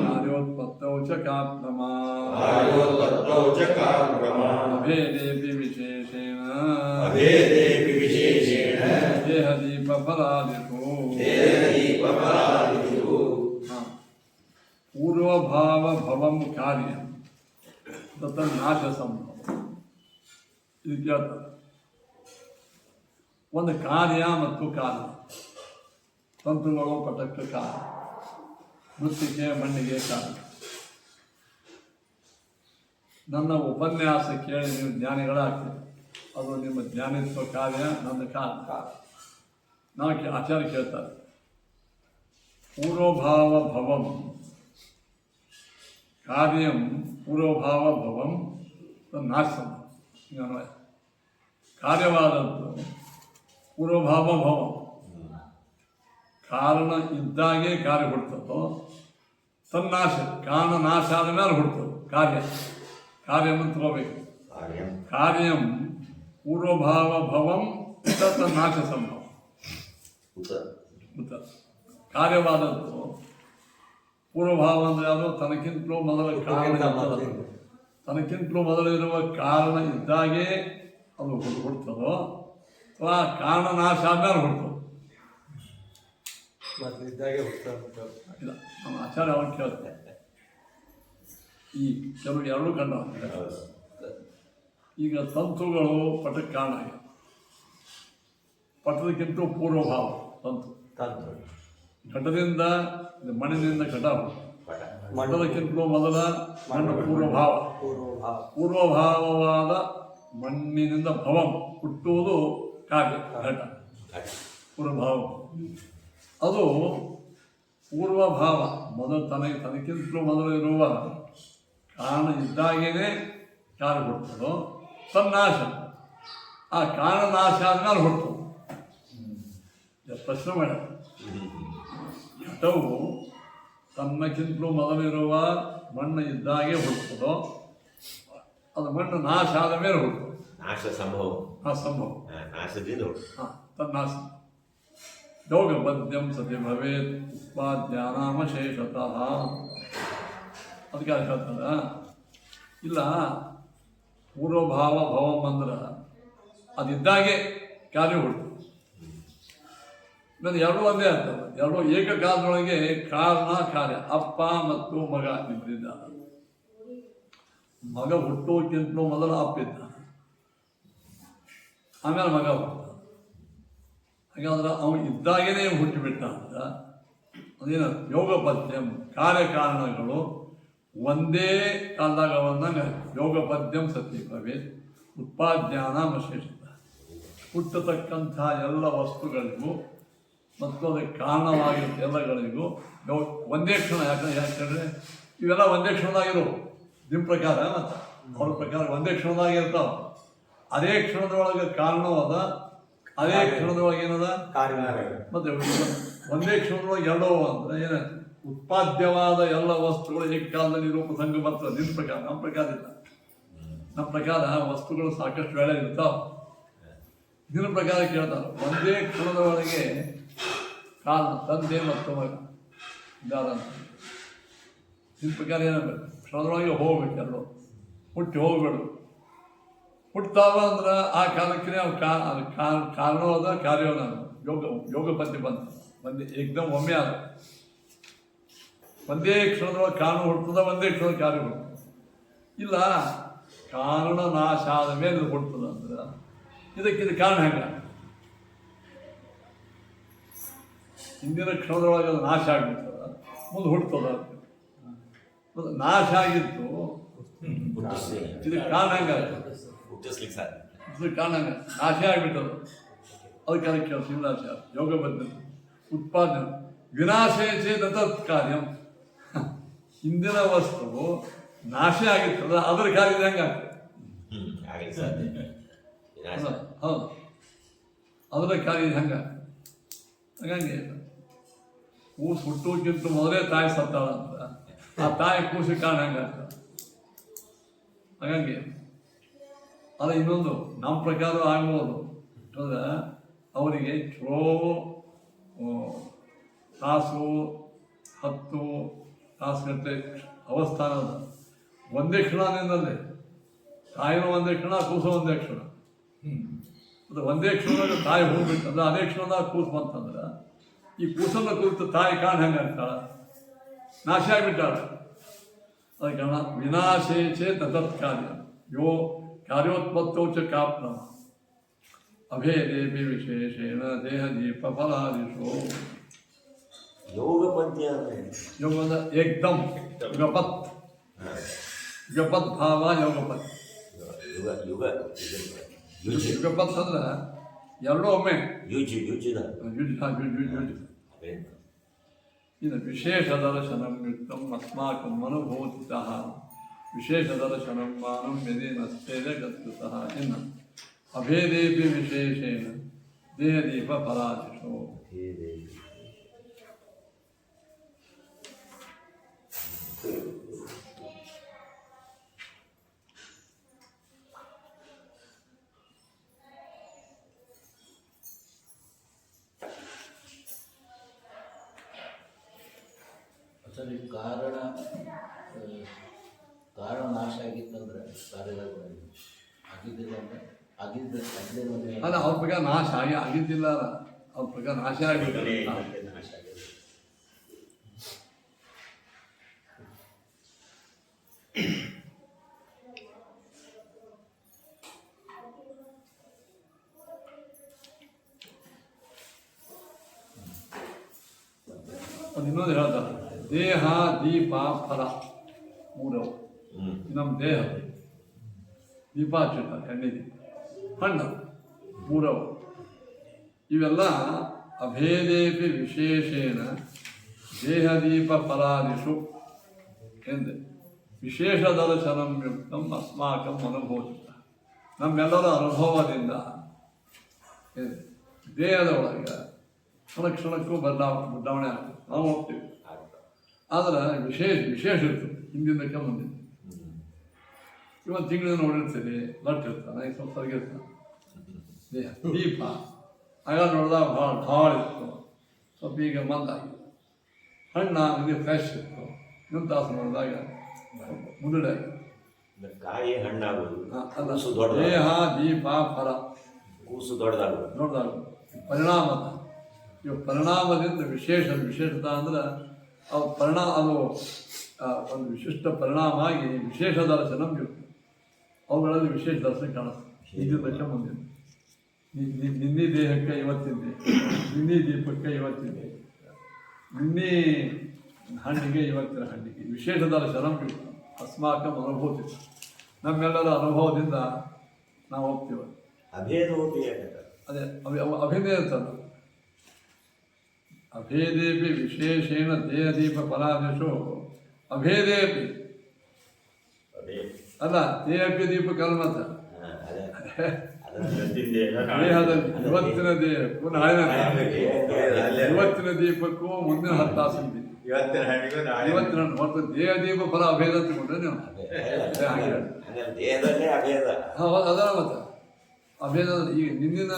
ಕಾರ್ಯೋತ್ಪತ್ತೌ ಚ ಕಾಪ್ರಮಾ ಅಭೇದೇಪಿ ವಿಶೇಷೇಣ ದೇಹದೀಪಫಲಾದಿಷು ಪೂರ್ವಭಾವ ಭವಂ ಕಾರ್ಯ ತತ್ರ ನಾಶ ಸಂಭವ. ಇದು ಕೇಳ್ತಾರೆ. ಒಂದು ಕಾರ್ಯ ಮತ್ತು ಕಾರಣ, ತಂತುಗಳು ಪಟಕ್ಕೆ ಕಾರಣ, ಮೃತ್ತಿಗೆ ಮಣ್ಣಿಗೆ ಕಾರಣ. ನನ್ನ ಉಪನ್ಯಾಸ ಕೇಳಿ ನೀವು ಜ್ಞಾನಿಗಳಾಗ್ತೀರಿ, ಅದು ನಿಮ್ಮ ಜ್ಞಾನಿತ್ವ ಕಾರ್ಯ, ನನ್ನ ಕಾರಣ. ನಾವು ಆಚಾರ್ಯ ಕೇಳ್ತಾರೆ, ಪೂರ್ವಭಾವ ಭವಂ ಕಾರ್ಯಂ ಪೂರ್ವಭಾವ ಭವಂ ನಾಶಂ. ಕಾರ್ಯವಾದದ್ದು ಪೂರ್ವಭಾವ ಭವಂ, ಕಾರಣ ಇದ್ದಾಗೆ ಕಾರ್ಯ ಹುಡ್ತದೋ ತನ್ನಾಶ, ಕಾರಣ ನಾಶ ಆದ ಮೇಲೆ ಹುಡ್ತದೆ ಕಾರ್ಯ. ಕಾರ್ಯವನ್ನು ತಗೋಬೇಕು. ಕಾರ್ಯಂ ಪೂರ್ವಭಾವ ಭವಂ ತನ್ನಾಶ ಸಂಭವ. ಕಾರ್ಯವಾದದ್ದು ಪೂರ್ವಭಾವ ಅಂದರೆ ಅದು ತನಕ್ಕಿಂತಲೂ ಮೊದಲ ಕಾರಣ, ತನಕ್ಕಿಂತಲೂ ಮೊದಲಿರುವ ಕಾರಣ ಇದ್ದಾಗೆ ಅದು ಹುಡ್ತದೋ ಅಥವಾ ಕಾರಣ ನಾಶ ಆದ್ಮೇಲೆ ಹುಡ್ತದೆ. ಇಲ್ಲ, ನಮ್ಮ ಆಚಾರ್ಯ ಅವನು ಕೇಳ್ತಾರೆ. ಈ ಕೆಲವು ಎರಡೂ ಕಂಡ ಈಗ ತಂತುಗಳು ಪಟಕ್ಕೆ ಕಾರಣ ಆಗಿದೆ. ಪಟದಕ್ಕಿಂತ ಪೂರ್ವಭಾವ ತಂತು. ಘಟದಿಂದ ಮಣ್ಣಿನಿಂದ ಘಟ, ಮಠದಕ್ಕಿಂತಲೂ ಮೊದಲ ಮಣ್ಣು ಪೂರ್ವಭಾವ. ಪೂರ್ವಭಾವವಾದ ಮಣ್ಣಿನಿಂದ ಭವಂ ಹುಟ್ಟುವುದು ಕಾರ್ಯ ಘಟ. ಪೂರ್ವಭಾವ ಅದು ಪೂರ್ವಭಾವ ಮೊದಲು ತನಕ್ಕಿಂತಲೂ ಮೊದಲು ಇರುವ ಕಾರಣ ಇದ್ದಾಗೇನೆ ಕಾರ್ಯ ಹುಡ್ತದೋ ತನ್ನಾಶ. ಆ ಕಾರಣ ನಾಶ ಆದ್ಮೇಲೆ ಹುಡ್ತದೆ. ಪ್ರಶ್ನೆ ಮಾಡ, ಘಟವು ತನ್ನಕ್ಕಿಂತಲೂ ಮೊದಲಿರುವ ಮಣ್ಣು ಇದ್ದಾಗೆ ಹುಡ್ತದೋ ಅದು ಮಣ್ಣು ನಾಶ ಆದ ಮೇಲೆ ಹುಡ್ತದೆ. ನಾಶ ಸಂಭವ. ಸಂಭವ ನಾಶದಿಂದ ತನ್ನಾಶ. ಯೋಗಬದ್ಧಂ ಸತಿ ಭವೇತ್ ಉಪಾಧ್ಯಾನಾಮಶೇಷತಃ. ಅದಕ್ಕೆ ಹೇಳ್ತಾರ, ಇಲ್ಲ ಪೂರ್ವಭಾವ ಭವಂ ಅಂದ್ರೆ ಅದಿದ್ದಾಗೆ ಕಾರ್ಯ ಹುಡ್ತದೆ. ನಾನು ಎರಡೂ ಒಂದೇ ಆಗ್ತದೆ. ಎರಡೂ ಏಕಕಾಲದೊಳಗೆ ಕಾರಣ ಕಾರ್ಯ. ಅಪ್ಪ ಮತ್ತು ಮಗ ಇದ್ದಿದ್ದ. ಮಗ ಹುಟ್ಟೋಕ್ಕಿಂತಲೂ ಮೊದಲು ಅಪ್ಪ ಇದ್ದ, ಆಮೇಲೆ ಮಗ ಹುಟ್ಟ. ಹಾಗಾದ್ರೆ ಅವನು ಇದ್ದಾಗೇನೆ ಹುಟ್ಟಿಬಿಟ್ಟ ಅಂದ್ರೆ ಅದೇನು ಯೋಗಪದ್ಯಂ, ಕಾರ್ಯಕಾರಣಗಳು ಒಂದೇ ಕಾಲದಾಗ ಅವನ್ನ ಯೋಗಪದ್ಯಂ ಸತ್ಯ ಭವೇತ್ ಉತ್ಪಾದ್ಯಾನಾಮಶೇಷತ. ಹುಟ್ಟತಕ್ಕಂಥ ಎಲ್ಲ ವಸ್ತುಗಳಿಗೂ ಮತ್ತು ಅದಕ್ಕೆ ಕಾರಣವಾಗಿರೋ ಎಲ್ಲಗಳಿಗೂ ಒಂದೇ ಕ್ಷಣ. ಯಾಕಂದರೆ ಇವೆಲ್ಲ ಒಂದೇ ಕ್ಷಣದಾಗಿರೋ ನಿಮ್ಮ ಪ್ರಕಾರ ಮತ್ತು ಅವ್ರ ಪ್ರಕಾರ ಒಂದೇ ಕ್ಷಣದಾಗಿರ್ತಾವೆ. ಅದೇ ಕ್ಷಣದೊಳಗೆ ಕಾರಣವಾದ ಅದೇ ಕ್ಷಣದೊಳಗೆ ಏನದ ಕಾರ್ಯಗಳು. ಮತ್ತೆ ಒಂದೇ ಕ್ಷಣದೊಳಗೆ ಎಲ್ಲೋ ಅಂದ್ರೆ ಏನ ಉತ್ಪಾದ್ಯವಾದ ಎಲ್ಲ ವಸ್ತುಗಳು ಏಕಕಾಲದಲ್ಲಿ ರೂಪ ಸಂಘ ಬರ್ತದೆ. ನಿನ್ನ ಪ್ರಕಾರ, ನಮ್ಮ ಪ್ರಕಾರ ಇಲ್ಲ. ನಮ್ಮ ಪ್ರಕಾರ ವಸ್ತುಗಳು ಸಾಕಷ್ಟು ವೇಳೆ ಇರ್ತಾವ. ನಿನ್ನ ಪ್ರಕಾರ ಕೇಳ್ತಾರೆ ಒಂದೇ ಕ್ಷಣದ ಒಳಗೆ ಕಾರಣ ತಂದೆ ಮತ್ತು ಮಗ ಇದಾದ ಅಂತ. ನಿನ್ನ ಪ್ರಕಾರ ಏನಾಗಬೇಕು? ಕ್ಷಣದೊಳಗೆ ಹೋಗ್ಬೇಕು, ಎಲ್ಲೋ ಹುಟ್ಟಿ ಹೋಗ್ಬೇಡು. ಹುಟ್ತಾವ ಅಂದ್ರೆ ಆ ಕಾಲಕ್ಕೆ ಅವು ಕಾರಣವೂ ಅದ ಕಾರ್ಯವೂ ಅದ. ಯೋಗ ಪದ್ಯ ಬಂತು ಒಂದೇ ಏಕದಮ್ ಒಮ್ಮೆ ಆದ. ಒಂದೇ ಕ್ಷಣದೊಳಗೆ ಕಾರಣ ಹುಡ್ತದ, ಒಂದೇ ಕ್ಷಣದ ಕಾರ್ಯ ಹುಡ್ತದ. ಇಲ್ಲ ಕಾರಣ ನಾಶ ಆದ ಮೇಲೆ ಹುಡ್ತದ ಅಂದ್ರೆ ಇದಕ್ಕಿದು ಕಾರಣ ಹೆಂಗ? ಹಿಂದಿನ ಕ್ಷಣದೊಳಗೆ ಅದು ನಾಶ ಆಗ್ಬಿಡ್ತದ, ಮುಂದೆ ಹುಡ್ತದ. ನಾಶ ಆಗಿತ್ತು, ಇದಕ್ಕೆ ಕಾರಣ ಹೆಂಗಾಗ್ತದೆ? ಇದಕ್ಕೆ ಕಾರಣ ಹೆಂಗ? ನಾಶ ಆಗ್ಬಿಟ್ಟದು. ಅದಕ್ಕೆ ಅದಕ್ಕೆ ಕೆಲಸ ಇಲ್ಲ. ಯೋಗ ಬದ್ಧ ಉತ್ಪಾದನೆ ವಿನಾಶೇ ಚೇತ್ ತತ್ ಕಾರ್ಯಂ. ಹಿಂದಿನ ವಸ್ತು ನಾಶ ಆಗಿರ್ತದ, ಅದರ ಕಾರ್ಯ ಹೆಂಗಾಗ್ತದೆ? ಹೌದು, ಅದರ ಕಾರ್ಯ ಹೆಂಗ? ಹಂಗಂಗೆ ಕೂಸು ಹುಟ್ಟೋಕ್ಕಿಂತ ಮೊದಲೇ ತಾಯಿ ಸತ್ತಾಳ ಅಂತ ಆ ತಾಯಿ ಕೂಸಿಗೆ ಕಾರಣ ಹೆಂಗಾಗ್ತದೆ? ಹಾಗಂಗೆ ಅದ ಇನ್ನೊಂದು ನಮ್ಮ ಪ್ರಕಾರ ಆಗ್ಬೋದು. ಅಂದ್ರೆ ಅವರಿಗೆ ಚಲೋ ತಾಸು 10 ತಾಸುಗಟ್ಟಲೆ ಅವಸ್ಥಾನದ ಒಂದೇ ಕ್ಷಣದಿಂದಲೇ ತಾಯಿನೂ ಒಂದೇ ಕ್ಷಣ, ಕೂಸು ಒಂದೇ ಕ್ಷಣ. ಅದು ಒಂದೇ ಕ್ಷಣದಾಗ ತಾಯಿ ಹೋಗ್ಬಿಟ್ಟಂದ್ರೆ ಅದೇ ಕ್ಷಣದಾಗ ಕೂಸು ಬಂತಂದ್ರೆ ಈ ಕೂಸನ್ನು ಕುರಿತು ತಾಯಿ ಕಾರಣ ಹೆಂಗಾಗ್ತಾಳ? ನಾಶ ಆಗಿಬಿಟ್ಟಾಳ. ಅದಕ್ಕೆ ವಿನಾಶೇ ಚೇತ್ ತತ್ ಕಾರ್ಯ ಯೋ ಕಾರ್ಯೋತ್ಪತ್ತೌ ಚ ಕಾಪ್ನ ಅಭೇದೇಪಿ ವಿಶೇಷೇಣ ದೇಹದೀಪ ಫಲಾದಿಶೋ. ಯೋಗ ಪದ್ಯ ಯೋಗದ ಏಕ್ದಮ್ ಯುಗಪತ್, ಯುಗಪತ್ ಭಾವ ಯೋಗಪತ್. ಯುಗಪತ್ ಅಂದ್ರೆ ಎರಡೂ ಒಮ್ಮೆ ಇದು ವಿಶೇಷ ದರ್ಶನಂ ಯುಕ್ತಂ ಅಸ್ಮಾಕಂ ಅನುಭೂತಿತಃ ವಿಶೇಷ ದರ್ಶನಂ ಮಾನಂ ಯದಿ ನಸ್ತೇಜ ಗತ್ಯುತಃ ಇನ್ನು ಅಭೇದೇಪಿ ವಿಶೇಷೇಣ ದೇಹದೀಪ ಫಲಾದಿಶೋ. ಸರಿ, ಕಾರಣ ನಾಶ ಆಗಿತ್ತಂದ್ರೆ ಕಾರ್ಯಗಳು ಆಗಿದ್ದಿಲ್ಲ ಅಂದ್ರೆ ಅಲ್ಲ ಅವ್ರ ಪ್ರಕಾರ ನಾಶ ಆಗಿದ್ದಿಲ್ಲ. ಅವ್ರ ಪ್ರಕಾರ ನಾಶ ಆಗಿಲ್ಲ. ನಾಶ ಆಗಿದೆ. ಒಂದು ಇನ್ನೊಂದು ಹೇಳ್ತಾರೆ, ದೇಹ ದೀಪ ಫಲ ಮೂರವು. ನಮ್ಮ ದೇಹ ದೀಪ ಹಚ್ಚಿರ್ತಾರೆ, ಎಣ್ಣೆ ದೀಪ, ಹಣ್ಣು ಮೂರವು. ಇವೆಲ್ಲ ಅಭೇದೇಪಿ ವಿಶೇಷೇಣ ದೇಹದೀಪ ಫಲಾದಿಷು ಎಂದೆ ವಿಶೇಷ ದರ್ಶನಂ ಯುಕ್ತಂ ಅಸ್ಮಾಕಂ ಅನುಭೂತಿತ. ನಮ್ಮೆಲ್ಲರ ಅನುಭವದಿಂದ ದೇಹದ ಒಳಗೆ ಕ್ಷಣಕ್ಕೂ ಬದಲಾವಣೆ ಆಗ್ತದೆ. ನಾವು ಹೋಗ್ತೀವಿ, ಆದರೆ ವಿಶೇಷ ಇರ್ತದೆ ಹಿಂದಿನಕ್ಕೆ ಮುಂದಿನ. ಇವತ್ತು ತಿಂಗಳಿಂದ ನೋಡಿರ್ತೀರಿ, ಲಟ್ ಇರ್ತಾನೆ, ಸ್ವಲ್ಪ ಹೊರಗಿರ್ತಾನೆ ದೇಹ. ದೀಪ ಆಗ ನೋಡಿದಾಗ ಭಾಳ ಢಾಳ ಇತ್ತು, ಸ್ವಲ್ಪ ಈಗ ಮಂದಾಗಿದೆ. ಹಣ್ಣ ಇದು ಫ್ರೆಶ್ ಇತ್ತು, ಇನ್ನೊಂದು ತಾಸು ನೋಡಿದಾಗ ಮುದುಡೆ ಕಾಯಿ ಹಣ್ಣಾಗುದು, ಅಲ್ಲ. ದೇಹ ದೀಪ ಫಲ ಕೂಸು ದೊಡ್ಡದಾಗುದು ಪರಿಣಾಮ. ಇವು ಪರಿಣಾಮದಿಂದ ವಿಶೇಷತಾ ಅಂದ್ರೆ ಅದು ಅದು ಒಂದು ವಿಶಿಷ್ಟ ಪರಿಣಾಮ ಆಗಿ ವಿಶೇಷ ದರ್ಶನ ಇರುತ್ತೆ. ಅವುಗಳಲ್ಲಿ ವಿಶೇಷ ದರ್ಶನ ಕಾಣಿಸ್ತದೆ ಹಿಂದಿದ್ದಕ್ಕೆ ಮುಂದಿನ. ನಿನ್ನೆ ದೇಹಕ್ಕೆ ಇವತ್ತಿದ್ದೆ, ನಿನ್ನೆ ದೀಪಕ್ಕೆ ಇವತ್ತಿದ್ದೆ, ನಿನ್ನೆ ಹಣ್ಣಿಗೆ ಇವತ್ತಿನ ಹಣ್ಣಿಗೆ ವಿಶೇಷ ದರ್ಶನ ಇರುತ್ತೆ. ಅಸ್ಮಾಕಂ ಅನುಭೂತಿ, ನಮ್ಮೆಲ್ಲರ ಅನುಭವದಿಂದ ನಾವು ಹೋಗ್ತೀವಿ. ಅದೇ ಅಭಿನಯ ಇರ್ತದೆ. ಅಭೇದೇಪಿ ವಿಶೇಷೇಣ ದೇಹದೀಪ ಫಲಾದಿಷು ಅಭೇದೇಪಿ ಅಲ್ಲ, ದೇಹಕ್ಕೆ ದೀಪ ಕಲ್ಮತ ದೇಹದಲ್ಲಿ ಇವತ್ತಿನ ದೇಹಕ್ಕೂ ನಾಳಿನ ಇವತ್ತಿನ ದೀಪಕ್ಕೂ ಮುಂದಿನ 10 ತಾಸು ಇವತ್ತಿನ ಹಣ್ಣಿಗೂ ಇವತ್ತಿನ ಹಣ್ಣು ಮತ್ತು ದೇಹ ದೀಪ ಫಲ ಅಭೇದ ಅಂತಕೊಂಡ್ರೆ ನೀವು ದೇಹದಲ್ಲೇ ಅಭೇದ. ಅದಲ್ಲ ಮತ್ತೆ ಅಭೇದ ಈಗ ನಿನ್ನಿನ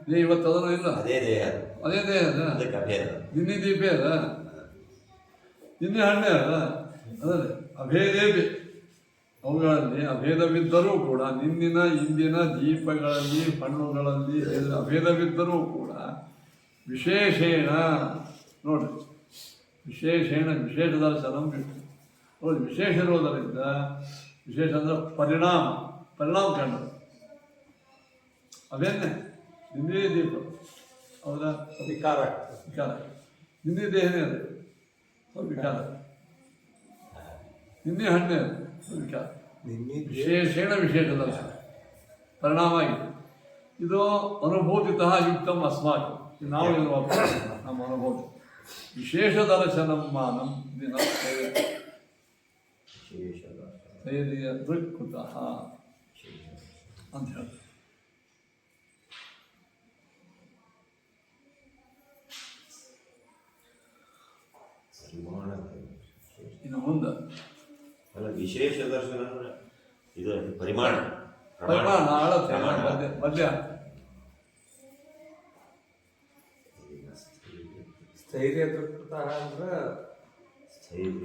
ದೇಹ ಇವತ್ತು ಅದನ್ನು ಇಲ್ಲ ಅದೇ ದೇಹ, ಅದೇ ದೇಹ ಅದ ಅದಕ್ಕೆ ಅಭೇದ. ನಿನ್ನೆ ದೀಪ ಅದ ನಿನ್ನೆ ಹಣ್ಣೆ ಅದ ಅದಲ್ಲ ಅಭೇದೇ ಅವುಗಳಲ್ಲಿ ಅಭೇದವಿದ್ದರೂ ಕೂಡ ನಿನ್ನಿನ ಇಂದಿನ ದೀಪಗಳಲ್ಲಿ ಹಣ್ಣುಗಳಲ್ಲಿ ಅಭೇದವಿದ್ದರೂ ಕೂಡ ವಿಶೇಷೇಣ ನೋಡ್ರಿ ವಿಶೇಷ ದರ್ಶನ ನೋಡಿ ವಿಶೇಷ ಇರೋದರಿಂದ ವಿಶೇಷ ಅಂದ್ರೆ ಪರಿಣಾಮ ಕಂಡು ಅವೇನೆ ನಿನ್ನೆ ದೀಪ ಹೌದಾ ವಿಕಾರ ವಿಕಾರ ನಿನ್ನೆ ದೇಹನೇ ಅದು ಸ್ವಲ್ಪ ವಿಕಾರ ನಿನ್ನೆ ಹಣ್ಣೆ ಅದು ಸ್ವಲ್ಪ ವಿಕಾರ ವಿಶೇಷ ದರ್ಶನ ಪರಿಣಾಮ ಆಗಿದೆ ಇದು ಅನುಭೂತಿತಃ ಯುಕ್ತಂ ಅಸ್ಮಾಕ್ ನಾವು ಏನು ನಮ್ಮ ಅನುಭೂತಿ ವಿಶೇಷ ದರ್ಶನಂ ಮಾನಂ ದಿನ ಸ್ಥೈರ್ಯ ದೃಕ್ಕುತಃ ಅಂತ ಹೇಳ್ತಾರೆ. ಇನ್ನು ಮುಂದೆ ಅಲ್ಲ ವಿಶೇಷ ದರ್ಶನ ಅಂದ್ರೆ ಇದು ಪರಿಮಾಣ ಅಳತೆ ಮಧ್ಯ ಸ್ಥೈರ್ಯ ದೃಕ್ಪಥ ಅಂದ್ರೆ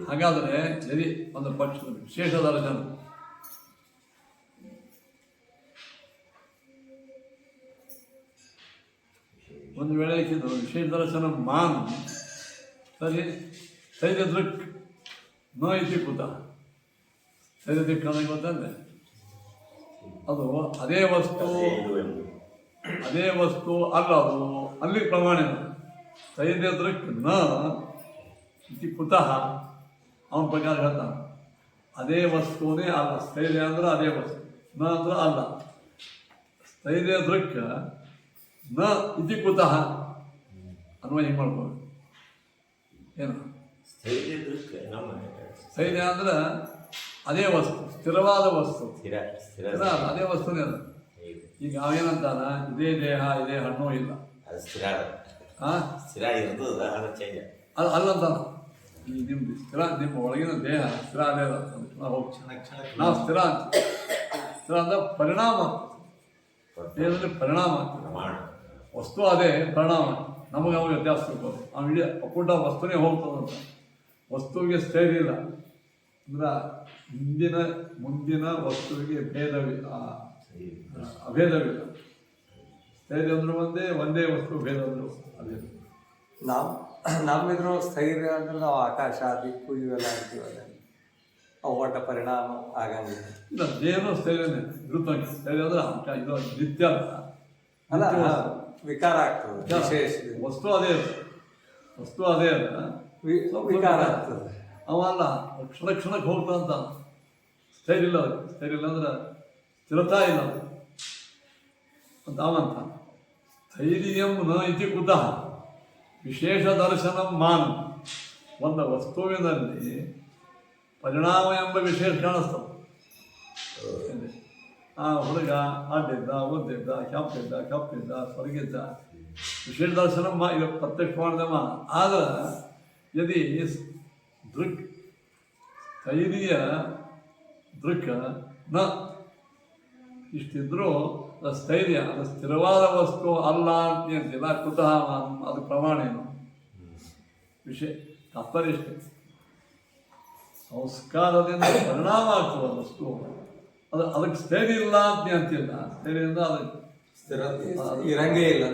ಹಾಗಾದರೆ ಯದಿ ಒಂದು ಪಕ್ಷದ ವಿಶೇಷ ದರ್ಶನ ಒಂದು ವೇಳೆ ವಿಶೇಷ ದರ್ಶನ ಮಾನ್ ಸರಿ ಸ್ಥೈರ್ಯ ದೃಕ್ ನ ಇತಿ ಕುತ ಸ್ಥೈರ್ಯ ದೃಕ್ ಅನ್ನೋದು ಗೊತ್ತಂದ್ರೆ ಅದು ಅದೇ ವಸ್ತು ಅಲ್ಲ ಅದು ಅಲ್ಲಿ ಪ್ರಮಾಣ ಸ್ಥೈರ್ಯ ದೃಕ್ ನ ಇತಿ ಕುತಃ ಅವನ ಪ್ರಕಾರ ಹೇಳ್ತಾನೆ ಅದೇ ವಸ್ತುನೇ ಅಲ್ಲ ಸ್ಥೈರ್ಯ ಅಂದ್ರೆ ಅದೇ ವಸ್ತು ನ ಅಂದ್ರೆ ಅಲ್ಲ ಸ್ಥೈರ್ಯ ದೃಕ್ ನ ಇತಿ ಕುತಃ ಅನ್ನುವ ಹಿಂಗೆ ಮಾಡ್ಬೋದು ಏನು ಸ್ಥೈರ್ಯ ಅಂದ್ರೆ ಅದೇ ವಸ್ತು ಸ್ಥಿರವಾದ ವಸ್ತು ಅದೇ ವಸ್ತುನೇ ಅಲ್ಲ ಈಗ ಅವೇನಂತಾನ ಇದೇ ದೇಹ ಇದೇ ಹಣ್ಣು ಇಲ್ಲ ಅದು ಅಲ್ಲಂತಾನ ಈ ನಿಮ್ದು ಸ್ಥಿರ ನಿಮ್ಮ ಒಳಗಿನ ದೇಹ ಸ್ಥಿರ ಅದೇ ಅಲ್ಲ ನಾವು ಸ್ಥಿರ ಅಂತ ಸ್ಥಿರ ಅಂದ್ರೆ ಪರಿಣಾಮ ದೇಹದಲ್ಲಿ ಪರಿಣಾಮ ವಸ್ತು ಅದೇ ಪರಿಣಾಮ ನಮಗೆ ಅವಾಗ ವ್ಯತ್ಯಾಸ ತಿಳ್ಕೋದು ನಾವು ಇಡೀ ಅಪ್ಪುಟ ವಸ್ತುನೇ ಹೋಗ್ತದಂತ ವಸ್ತುವಿಗೆ ಸ್ಥೈರ್ಯ ಇಲ್ಲ ಅಂದ್ರೆ ಮುಂದಿನ ವಸ್ತುವಿಗೆ ಅಭೇದವಿಲ್ಲ ಸ್ಥೈರ್ಯ ಅಂದ್ರೆ ಒಂದೇ ವಸ್ತು ಭೇದ ಅಂದ್ರು ಅದೇ ನಮ್ಮಿದ್ರು ಸ್ಥೈರ್ಯ ಅಂದ್ರೆ ನಾವು ಆಕಾಶ ದಿಕ್ಕು ಇವೆಲ್ಲ ಅಂತೀವಲ್ಲ ಅವು ಒಟ್ಟ ಪರಿಣಾಮ ಆಗಂಗಿಲ್ಲ ಇಲ್ಲ ದೇಹನೂ ಸ್ಥೈರ್ಯನೇ ಇರುತ್ತಂಗೆ ಸ್ಥೈರ್ಯ ಅಂದ್ರೆ ಇದು ನಿತ್ಯ ಅಲ್ಲ ವಿಕಾರ ಆಗ್ತದೆ ವಿಶೇಷ ವಸ್ತು ಅದೇ ಅಲ್ಲ ವಿಕಾರ ಆಗ್ತದೆ ಅವಲ್ಲ ಕ್ಷಣಕ್ಕೆ ಹೋಗ್ತಾನಂತ ಸ್ಥೈರ್ಯ ಇಲ್ಲ ಅಂದ್ರೆ ಸ್ಥಿರತಾ ಇಲ್ಲ ಅಂತ ಅವಂತ ಸ್ಥೈರ್ಯಂ ನ ಇತಿ ಕುತಃ ವಿಶೇಷ ದರ್ಶನ ಮಾನ ಒಂದು ವಸ್ತುವಿನಲ್ಲಿ ಪರಿಣಾಮ ಎಂಬ ವಿಶೇಷ ಕಾಣಿಸ್ತದೆ ಆ ಹುಡುಗ ಅಡ್ಡಿದ್ದ ಒದ್ದಿದ್ದ ಕಪ್ಪಿದ್ದ ಸ್ವರ್ಗಿದ್ದ ವಿಶೇಷ ದರ್ಶನ ಇದು ಪ್ರತ್ಯಕ್ಷ ಮಾಡಿದವ ಆದ್ರೆ ಯದಿ ದೃಕ್ ಸ್ಥೈರ್ಯ ದೃಕ್ ನ ಇಷ್ಟಿದ್ರೂ ಸ್ಥೈರ್ಯ ಅದು ಸ್ಥಿರವಾದ ವಸ್ತು ಅಲ್ಲ ಅಂತಿಲ್ಲ ಕುತಃ ಅದು ಪ್ರಮಾಣ ಏನು ವಿಷಯ ತಾತ್ಪರ್ಯ ಇಷ್ಟೇ ಸಂಸ್ಕಾರದಿಂದ ಪರಿಣಾಮ ಆಗ್ತದೆ ವಸ್ತು ಅದಕ್ಕೆ ಸ್ಥೈರ್ಯ ಇಲ್ಲ ಅಂತಿಲ್ಲ ಸ್ಥೈರ್ಯದಿಂದ ಅದಕ್ಕೆ ಇರಂಗೇ ಇಲ್ಲ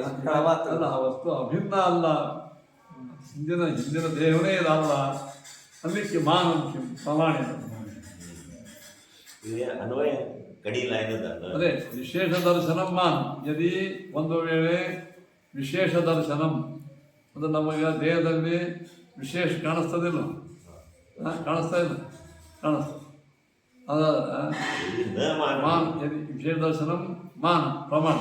ಅಲ್ಲ ಆ ವಸ್ತು ಅಭಿನ್ನ ಅಲ್ಲ ಹಿಂದಿನ ದೇಹವೇ ಇದಲ್ಲ ಅಲ್ಲಿಕ್ಕೆ ಮಾನಂಕಿಂ ಪ್ರಮಾಣ ಅನ್ವಯ ಕಡಿಲ್ಲ ಅದೇ ವಿಶೇಷ ದರ್ಶನಂ ಮಾನ್ ಯದಿ ಒಂದು ವೇಳೆ ವಿಶೇಷ ದರ್ಶನಂ ಅದು ನಮಗೆ ದೇಹದಲ್ಲಿ ವಿಶೇಷ ಕಾಣಿಸ್ತದಿಲ್ಲ ಕಾಣಿಸ್ತಾ ಇಲ್ಲ ಕಾಣಿಸ್ತದೆ ಮಾನ್ ಯದಿ ವಿಶೇಷ ದರ್ಶನಂ ಮಾನ್ ಪ್ರಮಾಣ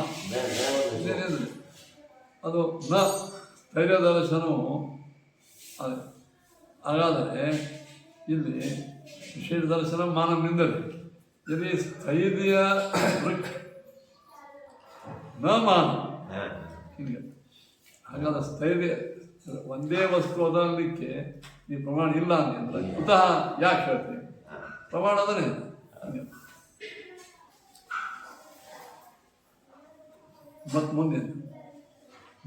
ಅದು ನ ಸ್ಥೈರ್ಯ ದರ್ಶನವು ಹಾಗಾದರೆ ಇಲ್ಲಿ ವಿಶೇಷ ದರ್ಶನ ಮಾನವನಿಂದಲೇ ಯದಿ ಸ್ಥೈರ್ಯ ದೃಕ್ ನ ಮಾನ ಹಾ. ಹಿಂಗೆ. ಹಾಗಾದ್ರೆ ಸ್ಥೈರ್ಯ ಒಂದೇ ವಸ್ತು ಅದರಲ್ಲಿಕ್ಕೆ ನೀವು ಪ್ರಮಾಣ ಇಲ್ಲ ಅಂದ್ರೆ ಕುತಃ ಯಾಕೆ ಹೇಳ್ತೀವಿ? ಪ್ರಮಾಣ ಅದನ್ನೇ ಹಂಗೆ. ಮತ್ ಮುಂದೆ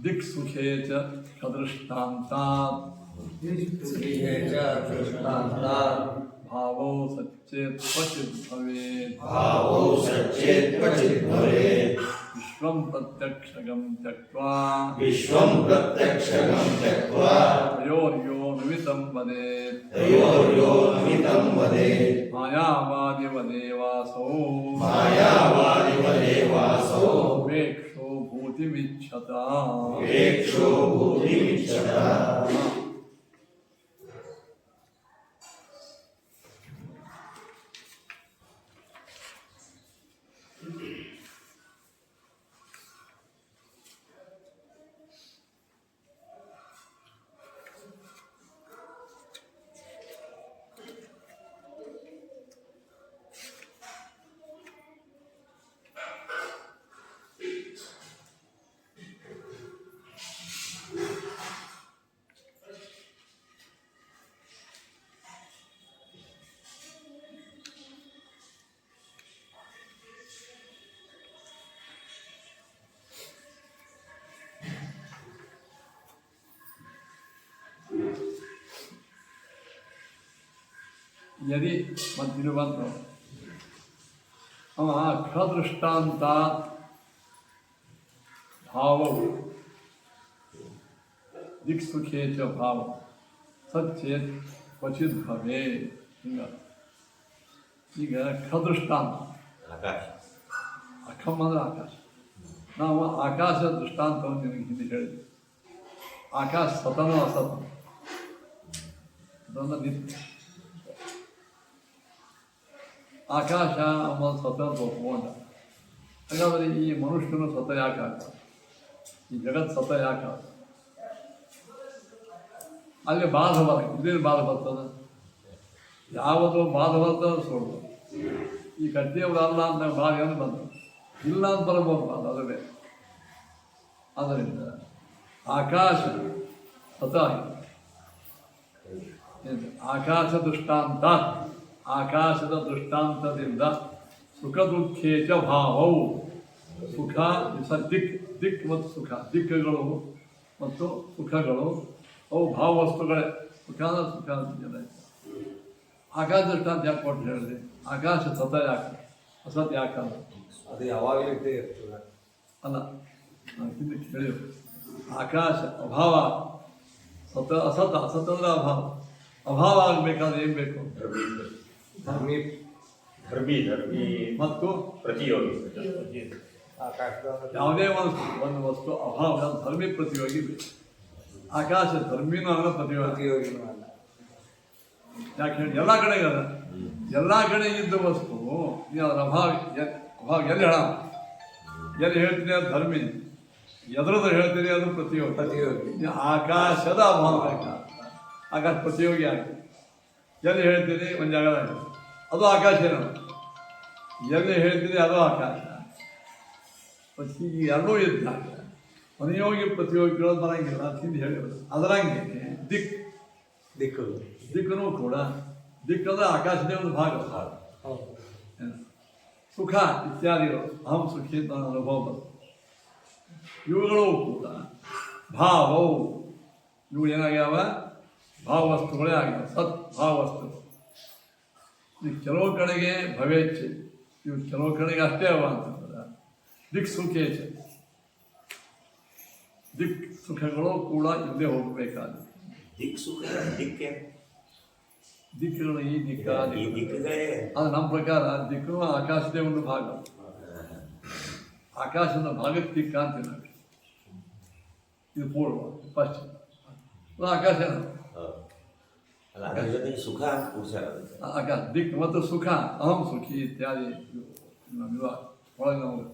ದಿಕ್ ಸುಖೇ ಚ ಕದೃಷ್ಟಾಂತಾತ್ ಭಾವೋ ಸಚ್ಚೇತ್ ಕ್ವಚಿತ್ ಭವೇತ್ ವಿಶ್ವಂ ಪ್ರತ್ಯಕ್ಷಗಂ ತ್ಯಕ್ತ್ವಾ ತಯೋರ್ಯೋ ನಿಮಿತಂ ವದೇತ್ ಮಾಯಾವಾದಿವದೇವಾಸೋ ವೇಕ್ಷೋ ಭೂತಿಮಿಚ್ಛತ. ಯದಿ ಮತ್ತಿರು ಬಂತು ಅವ ಖದೃಷ್ಟಾಂತ ಭಾವವು ದಿಕ್ಸುಖೇ ಚ ಭಾವ ಸಚ್ಚೇತ್ ಕ್ವಚಿತ್ ಭವೇ. ಹಿಂಗ ಈಗ ಖದೃಷ್ಟಾಂತ ಆಕಾಶ. ಅಖಂ ಅಂದ್ರೆ ಆಕಾಶ. ನಾವು ಆಕಾಶ ದೃಷ್ಟಾಂತವನ್ನು ನಿಮಗೆ ಹಿಂದೆ ಹೇಳಿದ್ವಿ. ಆಕಾಶ ಸತನೋ ಅಸತ ಅದೊಂದು ನಿತ್ಯ. ಆಕಾಶ ಅನ್ನೋದು ಸ್ವತಃ ಒಪ್ಕೊಂಡ. ಹಾಗಾದರೆ ಈ ಮನುಷ್ಯನು ಸ್ವತಃ ಯಾಕೆ ಆಗ್ತದೆ? ಈ ಜಗತ್ ಸ್ವತಃ ಯಾಕೆ ಆಗ್ತದೆ? ಅಲ್ಲಿ ಬಾಧ ಬರ ಇದೇನು ಬಾಧ ಬರ್ತದೆ? ಯಾವುದು ಬಾಧ ಬರ್ತದೆ ಸುಳ್ಳು. ಈ ಕಟ್ಟಿಯವರು ಅಲ್ಲ ಅಂತ ಬಾಧ ಏನು ಬಂತು ಇಲ್ಲ ಅಂತ ಬರಬಹುದು ಬಾಧ, ಅದರೇ. ಆದ್ದರಿಂದ ಆಕಾಶ ಸ್ವತಃ ಆಕಾಶ ದೃಷ್ಟಾಂತ, ಆಕಾಶದ ದೃಷ್ಟಾಂತದಿಂದ ಸುಖ ದುಃಖೇಚ ಭಾವವು ಸುಖ ದಿಕ್ ದಿಕ್ ಮತ್ತು ಸುಖ, ದಿಕ್ಕುಗಳು ಮತ್ತು ಸುಖಗಳು ಅವು ಭಾವವಸ್ತುಗಳೇ. ಸುಖ ಅಂದ್ರೆ ಸುಖ ಅಂತ. ಆಕಾಶ ದೃಷ್ಟಾಂತ ಯಾಕೆ ಕೊಟ್ಟು ಹೇಳಿದೆ? ಆಕಾಶ ಸತ ಯಾಕೆ ಅಸತ್ ಯಾಕಲ್ಲ? ಅದು ಯಾವಾಗಲೂ ಇದ್ದೇ ಇರ್ತದೆ. ಅಲ್ಲ, ನಾವು ಹಿಂದಕ್ಕೆ ಹೇಳಿದ್ರು ಆಕಾಶ ಅಭಾವ ಸತ ಅಸತ, ಅಸತ ಅಂದ್ರೆ ಅಭಾವ. ಅಭಾವ ಆಗಬೇಕಾದ್ರೆ ಏನು ಬೇಕು? ಧರ್ಮಿ ಧರ್ಮಿ ಮತ್ತು ಪ್ರತಿಯೋಗಿ. ಆಕಾಶದ ಯಾವುದೇ ಒಂದು ವಸ್ತು ಅಭಾವ ಧರ್ಮಿ ಪ್ರತಿಯೋಗಿ ಬೇಕು. ಆಕಾಶ ಧರ್ಮಿನೂ ಅಲ್ಲ, ಪ್ರತಿಯೋಗಿ. ಪ್ರತಿಯೋಗಿನೂ ಅಲ್ಲ. ಯಾಕೆ ಹೇಳಿ? ಎಲ್ಲ ಕಡೆಗೆ ಅದ. ಎಲ್ಲ ಕಡೆ ಇದ್ದ ವಸ್ತು ನೀವು ಅದರ ಅಭಾವ ಎಲ್ಲಿ ಹೇಳ? ಎಲ್ಲಿ ಹೇಳ್ತೀನಿ ಅದು ಧರ್ಮಿ, ಎದ್ರದ್ದು ಹೇಳ್ತೀನಿ ಅದು ಪ್ರತಿಯೋಗಿ. ಪ್ರತಿಯೋಗಿ. ಆಕಾಶದ ಅಭಾವ ಆಕಾಶ ಪ್ರತಿಯೋಗಿ ಆಗಿ ಎಲ್ಲಿ ಹೇಳ್ತೀನಿ ಒಂದು ಜಾಗದಾಗ ಅದು ಆಕಾಶ ಏನೋ, ಎಲ್ಲಿ ಹೇಳ್ತೀನಿ ಅದು ಆಕಾಶ. ಹೀಗೆ ಎರಡೂ ಇದ್ದಾಗ ಅನುಯೋಗಿ ಪ್ರತಿಯೋಗಿಗಳು ಬರಂಗಿಲ್ಲ ಅಂತ ಹಿಂದೆ ಹೇಳಿದ್ರು. ಅದರಂಗೆ ದಿಕ್ಕೂ ಕೂಡ ದಿಕ್ಕಂದ್ರೆ ಆಕಾಶದೇ ಒಂದು ಭಾಗ. ಸುಖ ಇತ್ಯಾದಿಗಳು ಅಹಂ ಸುಖಿ ಅಂತ ಅನುಭವ ಬರ್ತದೆ. ಇವುಗಳು ಕೂಡ ಭಾವವು, ಇವು ಏನಾಗ್ಯಾವ? ಭಾವವಸ್ತುಗಳೇ ಆಗ್ಯಾವ, ಸತ್ ಭಾವವಸ್ತುಗಳು. ಈಗ ಕೆಲವು ಕಡೆಗೆ ಭವೇಚ್ಛೆ, ಇವು ಕೆಲವು ಕಡೆಗೆ ಅಷ್ಟೇ ಅವ ಅಂತಂದ್ರೆ ದಿಕ್ ಸುಖೇಚ್ಛ. ದಿಕ್ ಸುಖಗಳು ಕೂಡ ಇಲ್ಲದೆ ಹೋಗಬೇಕಾದ ದಿಕ್ ಸುಖ ದಿಕ್ಕೆ ದಿಕ್ಕುಗಳು ಈ ದಿಕ್ಕ ಈ ದಿಕ್ಕುಗಳೇ. ಅದು ನಮ್ಮ ಪ್ರಕಾರ ದಿಕ್ಕು ಆಕಾಶದೇ ಒಂದು ಭಾಗ. ಆಕಾಶದ ಭಾಗಕ್ಕೆ ದಿಕ್ಕ ಅಂತೀವಿ ನಾವು. ಇದು ಪೂರ್ವ, ಪಶ್ಚಿಮ, ಆಕಾಶ. ಅಲ್ಲ, ಅದ್ರ ಜೊತೆಗೆ ಸುಖ ಕೂಡ್ಸ್ಯಾರ. ಆಕಾಶ ದಿಕ್ ಮತ್ತು ಸುಖ, ಅಹಂ ಸುಖಿ ಇತ್ಯಾದಿ ಒಳಗೆ ನಮಗೆ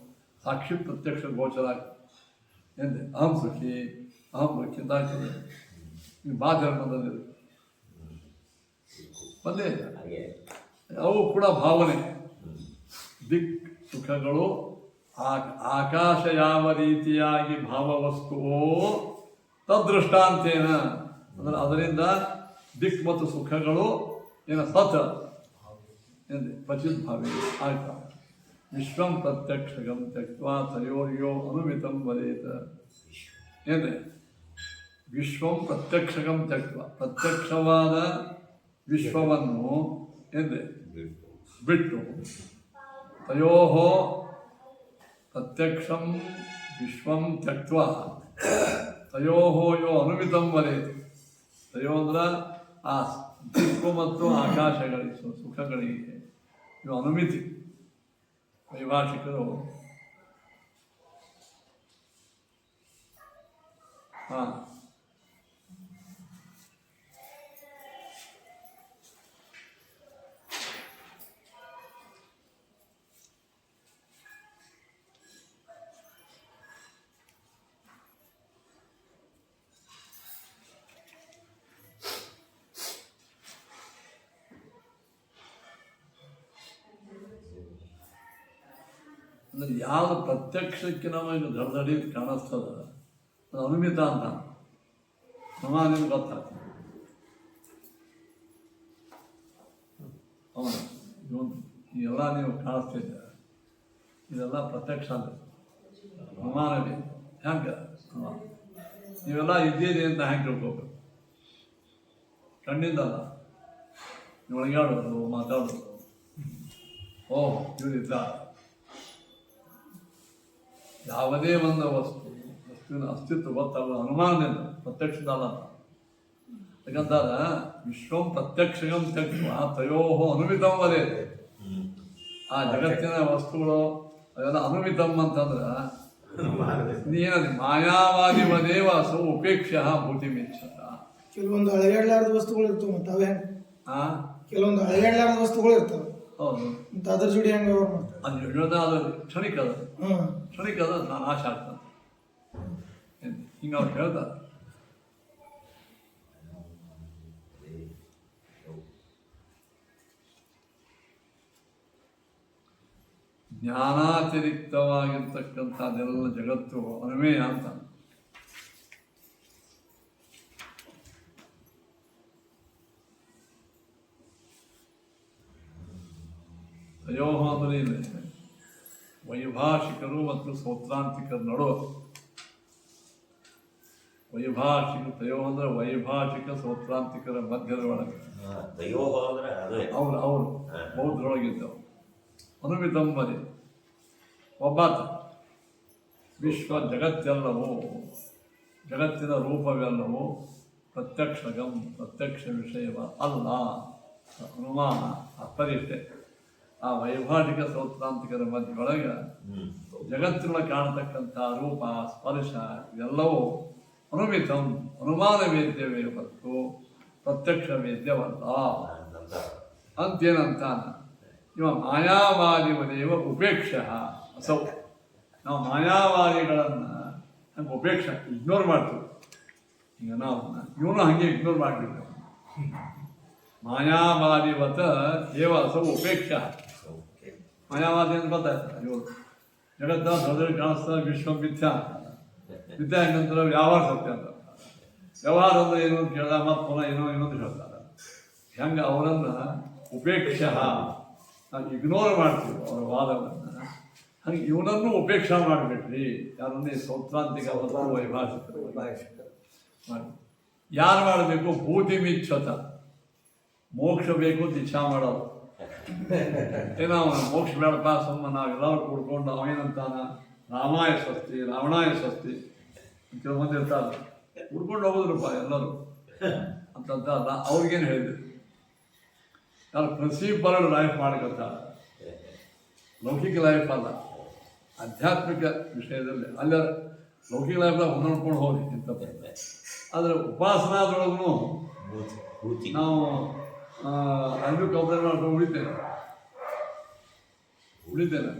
ಸಾಕ್ಷಿ ಪ್ರತ್ಯಕ್ಷ ಗೋಚರ ಎಂದೆ. ಅಹಂ ಸುಖಿ ಅಂತ ಆಗ್ತದೆ. ಈಗ ಬಾಧೆ ಬಂದಿದೆ ಬಂದೇ ಇಲ್ಲ. ಹಾಗೆ ಅವು ಕೂಡ ಭಾವನೆ. ದಿಕ್ ಸುಖಗಳು ಆಕಾಶ ಯಾವ ರೀತಿಯಾಗಿ ಭಾವವಸ್ತುವೋ ತದ್ದೃಷ್ಟಾಂತೇನ ಅಂದರೆ ಅದರಿಂದ ದಿಕ್ ಮತ್ತು ಸುಖಗಳು ಏನು ಸತ್ ಎಂದೆ ಕ್ವಚಿತ್ ಭಾವೇ ಆಗ್ತವೆ. ವಿಶ್ವಂ ಪ್ರತ್ಯಕ್ಷಗಂ ತ್ಯಕ್ವಾ ತಯೋರ್ಯೋ ಅನುಮಿತಂ ವದೇತ ಏನೆ ವಿಶ್ವಂ ಪ್ರತ್ಯಕ್ಷಗಂ ತ್ಯಕ್ವ ಪ್ರತ್ಯಕ್ಷವಾದ ವಿಶ್ವವನ್ನು ಎಂದೆ ಬಿಟ್ಟು ತಯೋ ಪ್ರತ್ಯಕ್ಷಂ ವಿಶ್ವಂ ತ್ಯಕ್ವಾ ತಯೋ ಯೋ ಅನುಮಿತಂ ವದೇತ. ತಯೋ ಅಂದ್ರೆ ಆ ದಿಕ್ಕು ಮತ್ತು ಆಕಾಶಗಳಿಗೆ ಸುಖಗಳಿಗೆ ಇವು ಅನುಮಿತಿ. ವೈಭಾಷಿಕರು ಹಾಂ ಅಂದರೆ ಯಾವುದು ಪ್ರತ್ಯಕ್ಷಕ್ಕೆ ನಮಗೆ ದಡದಡಿ ಕಾಣಿಸ್ತದ ಅದು ಅನುಮಿತ ಅಂತ ನಿಮ್ಗೆ ಗೊತ್ತಾಗ್ತದೆ. ಹೌದು, ಇದೆಲ್ಲ ನೀವು ಕಾಣಿಸ್ತಿದ್ದ ಇದೆಲ್ಲ ಪ್ರತ್ಯಕ್ಷ ಅಂತ ಅನುಮಾನವೇ ಹೆಂಗೆ ನೀವೆಲ್ಲ ಇದ್ದೀರಿ ಅಂತ ಹೆಂಗೆ ತಿಳ್ಕೋಬೇಕು. ಕಣ್ಣಿಂದ ಅಲ್ಲ, ನೀವು ಒಳಗಾಡೋದು ಮಾತಾಡೋದು ಓಹ್ ಇವರಿದ್ದ ಯಾವುದೇ ಒಂದು ವಸ್ತುವಿನ ಅಸ್ತಿತ್ವ ಗೊತ್ತಾಗೋದು ಅನುಮಾನದಿಂದ ಪ್ರತ್ಯಕ್ಷದಲ್ಲ. ಯಾಕಂತಾರ ವಿಶ್ವಂ ಪ್ರತ್ಯಕ್ಷಗಂ ತ್ಯಕ್ವ ತಯೋ ಅನುಮಿತಂ ವದೇತೆ. ಆ ಜಗತ್ತಿನ ವಸ್ತುಗಳು ಅವೆಲ್ಲ ಅನುಮಿತಂ ಅಂತಂದ್ರೆ ನೀನದು ಮಾಯಾವಾದಿ ವದೇವ ಸೌ ಉಪೇಕ್ಷ ಭೂತಿಮಿಚ್ಛತ. ಕೆಲವೊಂದು ಅಳಗಾಡ್ಲಾರದ ವಸ್ತುಗಳು ಇರ್ತವೆ ಮತ್ತೆ ಅವೇ ಕೆಲವೊಂದು ಅಳಗಾಡ್ಲಾರದ ವಸ್ತುಗಳು ಇರ್ತವೆ. ಹೌದು, ಮತ್ತೆ ಅದ್ರ ಜೋಡಿ ಹೆಂಗೆ ವ್ಯವಹಾರ ಮಾಡ್ತಾರೆ? ಅದು ಹೇಳೋದ ಅದು ಕ್ಷಣಿಕ ಅದ ಕ್ಷಣಿಕ ಅದ ನಾಶ ಆಗ್ತದೆ ಹಿಂಗೆ ಅವ್ರು ಹೇಳ್ತಾರೆ. ಜ್ಞಾನಾತಿರಿಕ್ತವಾಗಿರ್ತಕ್ಕಂಥದ್ದೆಲ್ಲ ಜಗತ್ತು ಅನುಮೇಯ ಅಂತ. ತಯೋ ಅಂದರೆ ಇಲ್ಲ ವೈಭಾಷಿಕರು ಮತ್ತು ಸೌತ್ರಾಂತಿಕರ ನಡುವ ವೈಭಾಷಿಕ ತಯೋ ಅಂದರೆ ವೈಭಾಷಿಕ ಸೌತ್ರಾಂತಿಕರ ಮಧ್ಯದ ಒಳಗೆ ಅವರು ಬೌದ್ಧರೊಳಗಿದ್ದವು. ಅನುಮಿತಂಬರಿ ಒಬ್ಬಾತ ವಿಶ್ವ ಜಗತ್ತೆಲ್ಲವೂ ಜಗತ್ತಿನ ರೂಪವೆಲ್ಲವೂ ಪ್ರತ್ಯಕ್ಷಗಂ ಪ್ರತ್ಯಕ್ಷ ವಿಷಯವ ಅಲ್ಲ ಅನುಮಾನ ಅಪರಿಷ್ಟೆ. ಆ ವೈಭಾಷಿಕ ಸೌತ್ರಾಂತಿಕರ ಮಧ್ಯೊಳಗೆ ಜಗತ್ತಿನೊಳಗೆ ಕಾಣತಕ್ಕಂಥ ರೂಪ ಸ್ಪರ್ಶ ಇವೆಲ್ಲವೂ ಅನುಮಿತಂ ಅನುಮಾನ ವೇದ್ಯವೇ ಹೊತ್ತು ಪ್ರತ್ಯಕ್ಷ ವೇದ್ಯವಲ್ಲ ಅಂತೇನಂತಾನ. ಇವ ಮಾಯಾವಾದಿವದೇವ ಉಪೇಕ್ಷ ಅಸೌ. ನಾವು ಮಾಯಾವಾದಿಗಳನ್ನು ಹಂಗೆ ಉಪೇಕ್ಷ ಇಗ್ನೋರ್ ಮಾಡ್ತೀವಿ. ಈಗ ನಾವು ಇವನು ಹಾಗೆ ಇಗ್ನೋರ್ ಮಾಡಿಬಿಡ್ತೇವೆ. ಮಾಯಾವಾದಿವತ ಏವ ಅಸೌ ಉಪೇಕ್ಷ. ಮಾಯಾವಾದಿ ಅಂತ ಗೊತ್ತಾಯ್ತಲ್ಲ, ಇವರು ಜಗತ್ತ ದೊಡ್ಡ ಕಾಣಿಸ್ತಾ ವಿಶ್ವ ಮಿಥ್ಯಾ ಮಿಥ್ಯಾ ಹೆಂಗಂತಾರೆ ವ್ಯವಹಾರ ಸತ್ಯ ಅಂತ. ವ್ಯವಹಾರ ಅಂದ್ರೆ ಏನು ಅಂತ ಕೇಳಿದ ಮತ್ತು ಪುನಃ ಏನೋ ಇನ್ನೊಂದು ಹೇಳ್ತಾರೆ. ಹೆಂಗೆ ಅವರನ್ನು ಉಪೇಕ್ಷ ನಾವು ಇಗ್ನೋರ್ ಮಾಡ್ತೀವಿ ಅವರ ವಾದವನ್ನು, ಹಂಗೆ ಇವನನ್ನು ಉಪೇಕ್ಷಾ ಮಾಡಬೇಕ್ರಿ. ಯಾರನ್ನೇ ಸೌತ್ರಾಂತಿಕ ವೈಭಾಷಿಕರು ಮಾಡಿ ಯಾರು ಮಾಡಬೇಕು? ಭೂತಿ ಮಿಚ್ಛತ ಮೋಕ್ಷ ಬೇಕು ಅಂತ ಇಚ್ಛಾ ಮಾಡೋದು. ಏನೋ ಮೋಕ್ಷ ಬೇಡಪ್ಪ ಸುಮ್ಮ ನಾವೆಲ್ಲರೂ ಕೂಡ್ಕೊಂಡು ಅವೇನಂತಾನ ರಾಮಾಯ ಸ್ವಸ್ತಿ ರಾವಣಾಯ ಸ್ವಸ್ತಿ ಕೆಲವೊಂದು ಇರ್ತಾರೆ ಹುಡ್ಕೊಂಡು ಹೋಗೋದ್ರಪ್ಪ ಎಲ್ಲರೂ ಅಂತಂತಲ್ಲ. ಅವ್ರಿಗೇನು ಹೇಳಿದ್ರು ಯಾರು ಪ್ರಿನ್ಸಿಪಲ್ ಲೈಫ್ ಮಾಡ್ಕೊತಾರೆ. ಲೌಕಿಕ ಲೈಫ್ ಅಲ್ಲ, ಆಧ್ಯಾತ್ಮಿಕ ವಿಷಯದಲ್ಲಿ ಅಲ್ಲ. ಲೌಕಿಕ ಲೈಫ್ದಾಗ ಹೊಂದ್ಕೊಂಡು ಹೋಗಿ ಇಂಥ ಆದರೆ ಉಪಾಸನಾದೊಳಗೂ ನಾವು ಐದು ಕಂಪ್ಲೇಂಟ್ ಮಾಡ್ಕೊಂಡು ಉಳಿತೇನೆ